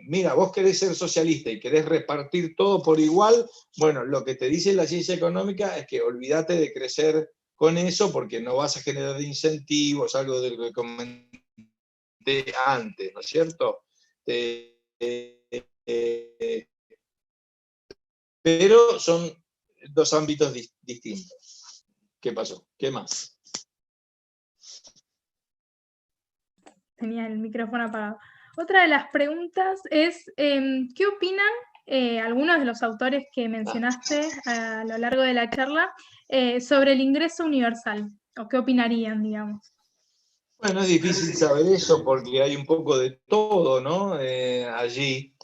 mira, vos querés ser socialista y querés repartir todo por igual, bueno, lo que te dice la ciencia económica es que olvídate de crecer con eso porque no vas a generar incentivos, algo de lo que comenté antes, ¿no es cierto? pero son dos ámbitos distintos. ¿Qué pasó? ¿Qué más? Tenía el micrófono apagado. Otra de las preguntas es, ¿qué opinan algunos de los autores que mencionaste a lo largo de la charla sobre el ingreso universal? ¿O qué opinarían, digamos? Bueno, es difícil saber eso porque hay un poco de todo, ¿no? Allí.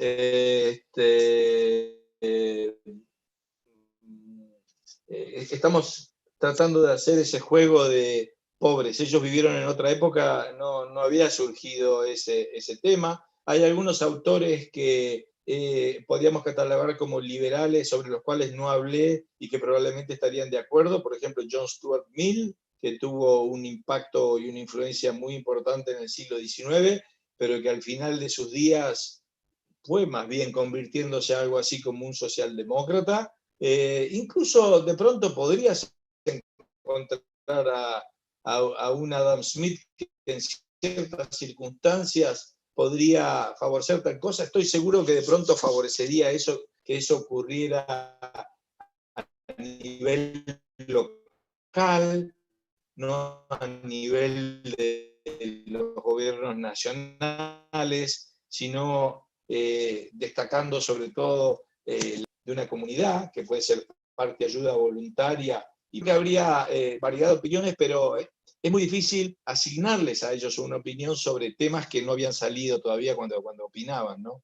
Estamos tratando de hacer ese juego de pobres. Ellos vivieron en otra época, no había surgido ese tema. Hay algunos autores que podríamos catalogar como liberales, sobre los cuales no hablé y que probablemente estarían de acuerdo. Por ejemplo, John Stuart Mill, que tuvo un impacto y una influencia muy importante en el siglo XIX, pero que al final de sus días fue más bien convirtiéndose en algo así como un socialdemócrata. Incluso de pronto podrías encontrar a un Adam Smith que en ciertas circunstancias podría favorecer tal cosa. Estoy seguro que de pronto favorecería eso, que eso ocurriera a nivel local, no a nivel de los gobiernos nacionales, sino destacando sobre todo de una comunidad, que puede ser parte de ayuda voluntaria, y que habría variedad de opiniones, pero es muy difícil asignarles a ellos una opinión sobre temas que no habían salido todavía cuando opinaban, ¿no?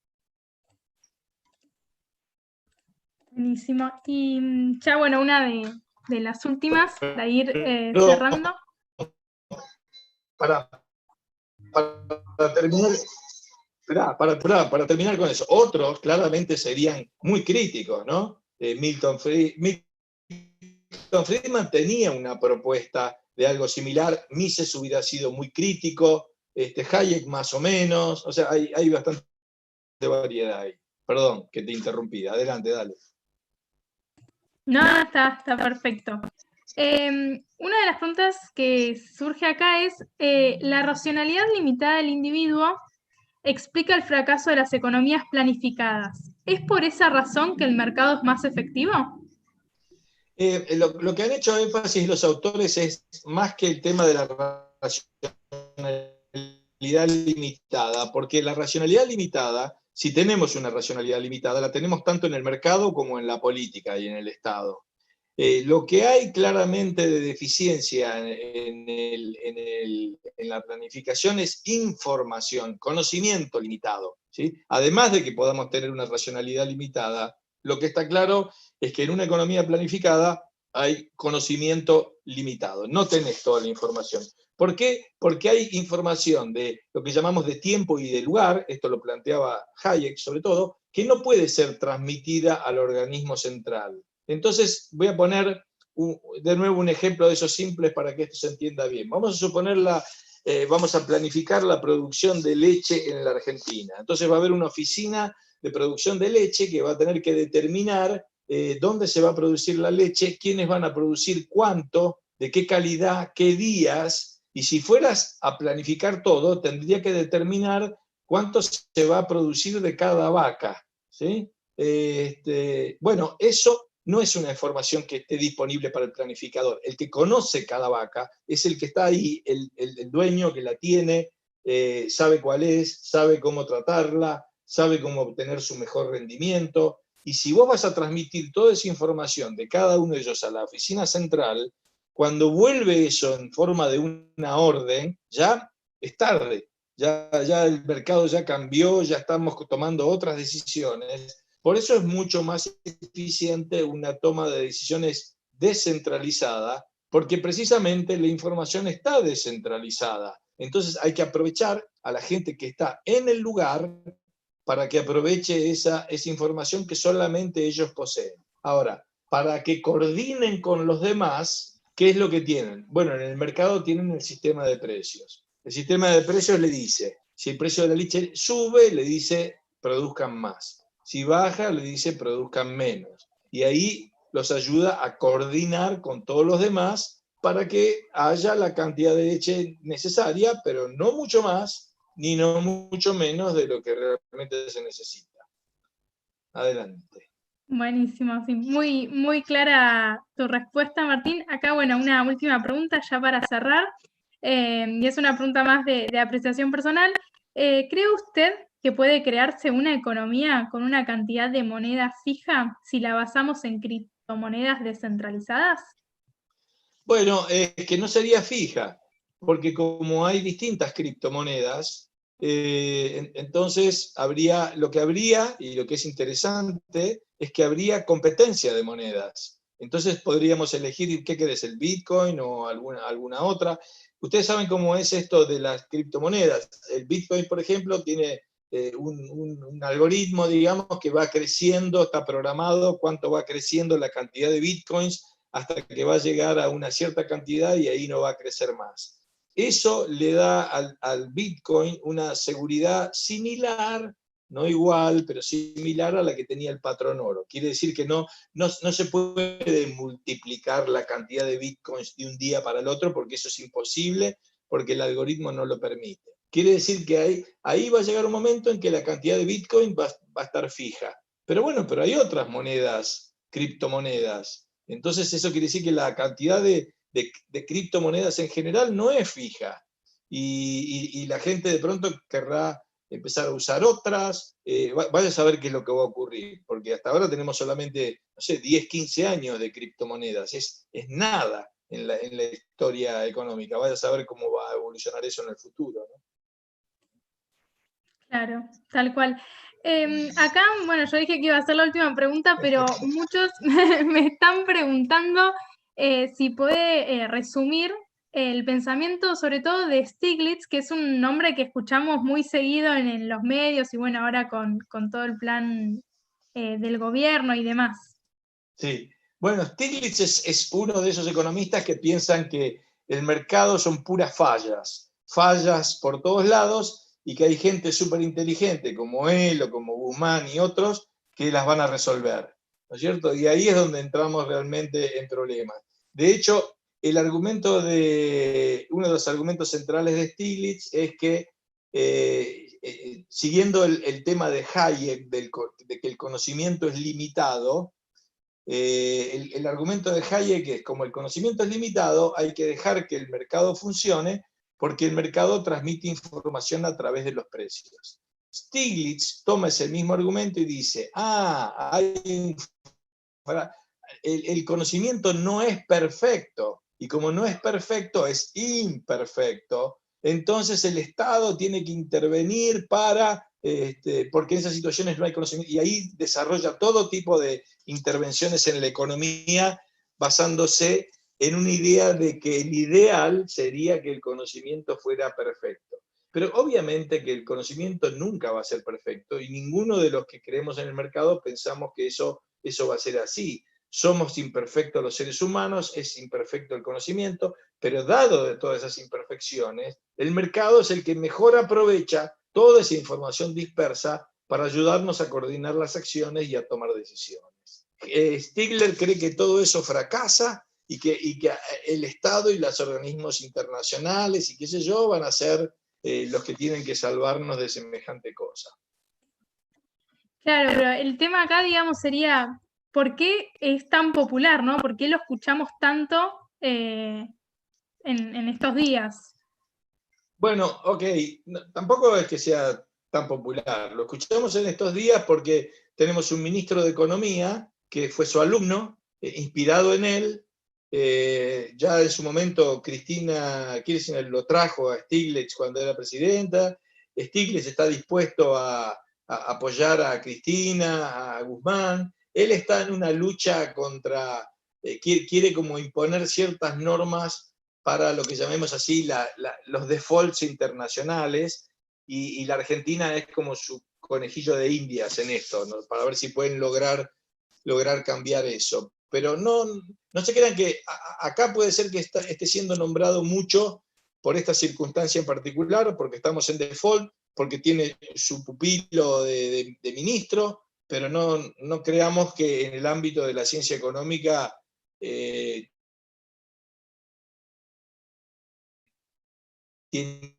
Buenísimo. Y ya, bueno, una de las últimas, para ir Pero, cerrando. para terminar, para terminar con eso, otros claramente serían muy críticos, ¿no? Milton Friedman tenía una propuesta de algo similar, Mises hubiera sido muy crítico, Hayek más o menos, o sea, hay bastante variedad ahí. Perdón que te interrumpí, adelante, dale. No, está perfecto. Una de las preguntas que surge acá es, ¿la racionalidad limitada del individuo explica el fracaso de las economías planificadas? ¿Es por esa razón que el mercado es más efectivo? Lo que han hecho énfasis los autores es más que el tema de la racionalidad limitada, porque la racionalidad limitada, si tenemos una racionalidad limitada, la tenemos tanto en el mercado como en la política y en el Estado. Lo que hay claramente de deficiencia en la planificación es información, conocimiento limitado, ¿sí? Además de que podamos tener una racionalidad limitada, lo que está claro es que en una economía planificada hay conocimiento limitado, no tenés toda la información. ¿Por qué? Porque hay información de lo que llamamos de tiempo y de lugar, esto lo planteaba Hayek sobre todo, que no puede ser transmitida al organismo central. Entonces voy a poner de nuevo un ejemplo de esos simples para que esto se entienda bien. Vamos a suponer vamos a planificar la producción de leche en la Argentina. Entonces va a haber una oficina de producción de leche que va a tener que determinar dónde se va a producir la leche, quiénes van a producir cuánto, de qué calidad, qué días, y si fueras a planificar todo, tendría que determinar cuánto se va a producir de cada vaca, ¿sí? Bueno, eso no es una información que esté disponible para el planificador. El que conoce cada vaca es el que está ahí, el dueño que la tiene, sabe cuál es, sabe cómo tratarla, sabe cómo obtener su mejor rendimiento. Y si vos vas a transmitir toda esa información de cada uno de ellos a la oficina central, cuando vuelve eso en forma de una orden, ya es tarde. Ya el mercado ya cambió, ya estamos tomando otras decisiones. Por eso es mucho más eficiente una toma de decisiones descentralizada, porque precisamente la información está descentralizada. Entonces hay que aprovechar a la gente que está en el lugar para que aproveche esa información que solamente ellos poseen. Ahora, para que coordinen con los demás, ¿qué es lo que tienen? Bueno, en el mercado tienen el sistema de precios. El sistema de precios le dice, si el precio de la leche sube, le dice produzcan más. Si baja, le dice produzcan menos. Y ahí los ayuda a coordinar con todos los demás para que haya la cantidad de leche necesaria, pero no mucho más, ni no mucho menos de lo que realmente se necesita. Adelante. Buenísimo, sí, muy, muy clara tu respuesta, Martín. Acá, bueno, una última pregunta ya para cerrar, y es una pregunta más de apreciación personal. ¿Cree usted que puede crearse una economía con una cantidad de moneda fija si la basamos en criptomonedas descentralizadas? Bueno, es que no sería fija, porque como hay distintas criptomonedas, entonces habría, lo que habría, y lo que es interesante, es que habría competencia de monedas. Entonces podríamos elegir, ¿qué querés? ¿El Bitcoin o alguna otra? Ustedes saben cómo es esto de las criptomonedas. El Bitcoin, por ejemplo, tiene un algoritmo, digamos, que va creciendo, está programado cuánto va creciendo la cantidad de Bitcoins hasta que va a llegar a una cierta cantidad y ahí no va a crecer más. Eso le da al Bitcoin una seguridad similar, no igual, pero similar a la que tenía el patrón oro. Quiere decir que no se puede multiplicar la cantidad de Bitcoins de un día para el otro, porque eso es imposible, porque el algoritmo no lo permite. Quiere decir que ahí va a llegar un momento en que la cantidad de Bitcoin va a estar fija. Pero bueno, pero hay otras monedas, criptomonedas. Entonces eso quiere decir que la cantidad de criptomonedas en general no es fija. Y la gente de pronto querrá empezar a usar otras. Vaya a saber qué es lo que va a ocurrir, porque hasta ahora tenemos solamente, no sé, 10, 15 años de criptomonedas. Es nada en la historia económica. Vaya a saber cómo va a evolucionar eso en el futuro, ¿no? Claro, tal cual. Acá, bueno, yo dije que iba a ser la última pregunta, pero muchos me están preguntando si puede resumir el pensamiento, sobre todo de Stiglitz, que es un nombre que escuchamos muy seguido en los medios y bueno, ahora con todo el plan del gobierno y demás. Sí. Bueno, Stiglitz es uno de esos economistas que piensan que el mercado son puras fallas, fallas por todos lados y que hay gente súper inteligente como él o como Guzmán y otros que las van a resolver, ¿no es cierto? Y ahí es donde entramos realmente en problemas. De hecho, uno de los argumentos centrales de Stiglitz es que, siguiendo el tema de Hayek, de que el conocimiento es limitado, el argumento de Hayek es, como el conocimiento es limitado, hay que dejar que el mercado funcione porque el mercado transmite información a través de los precios. Stiglitz toma ese mismo argumento y dice, el conocimiento no es perfecto, y como no es perfecto, es imperfecto, entonces el Estado tiene que intervenir porque en esas situaciones no hay conocimiento, y ahí desarrolla todo tipo de intervenciones en la economía basándose en una idea de que el ideal sería que el conocimiento fuera perfecto. Pero obviamente que el conocimiento nunca va a ser perfecto y ninguno de los que creemos en el mercado pensamos que eso va a ser así. Somos imperfectos los seres humanos, es imperfecto el conocimiento, pero dado de todas esas imperfecciones, el mercado es el que mejor aprovecha toda esa información dispersa para ayudarnos a coordinar las acciones y a tomar decisiones. Stigler cree que todo eso fracasa y que el Estado y los organismos internacionales y qué sé yo van a ser los que tienen que salvarnos de semejante cosa. Claro, pero el tema acá, digamos, sería, ¿por qué es tan popular, no? ¿Por qué lo escuchamos tanto en estos días? Bueno, ok, tampoco es que sea tan popular. Lo escuchamos en estos días porque tenemos un ministro de Economía que fue su alumno, inspirado en él. Ya en su momento Cristina Kirchner lo trajo a Stiglitz cuando era presidenta. Stiglitz está dispuesto a apoyar a Cristina, a Guzmán. Él está en una lucha quiere como imponer ciertas normas para lo que llamemos así los defaults internacionales, y la Argentina es como su conejillo de indias en esto, ¿no? Para ver si pueden lograr cambiar eso. Pero no se crean que acá puede ser que esté siendo nombrado mucho por esta circunstancia en particular, porque estamos en default, porque tiene su pupilo de ministro, pero no creamos que en el ámbito de la ciencia económica tiene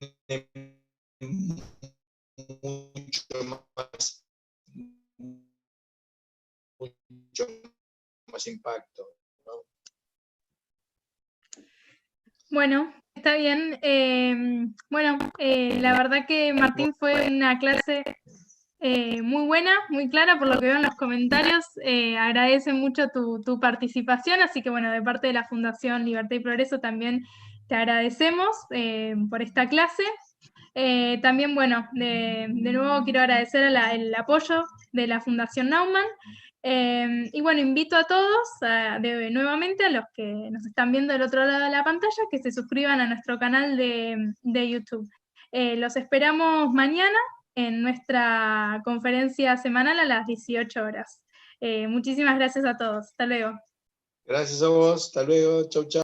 mucho más más impacto, ¿no? Bueno, está bien. La verdad que Martín fue una clase muy buena, muy clara, por lo que veo en los comentarios. Agradece mucho tu participación, así que bueno, de parte de la Fundación Libertad y Progreso también te agradecemos por esta clase. También, bueno, de nuevo quiero agradecer el apoyo de la Fundación Naumann. Y bueno, invito a todos, nuevamente a los que nos están viendo del otro lado de la pantalla, que se suscriban a nuestro canal de YouTube. Los esperamos mañana en nuestra conferencia semanal a las 18 horas. Muchísimas gracias a todos. Hasta luego. Gracias a vos. Hasta luego. Chau, chau.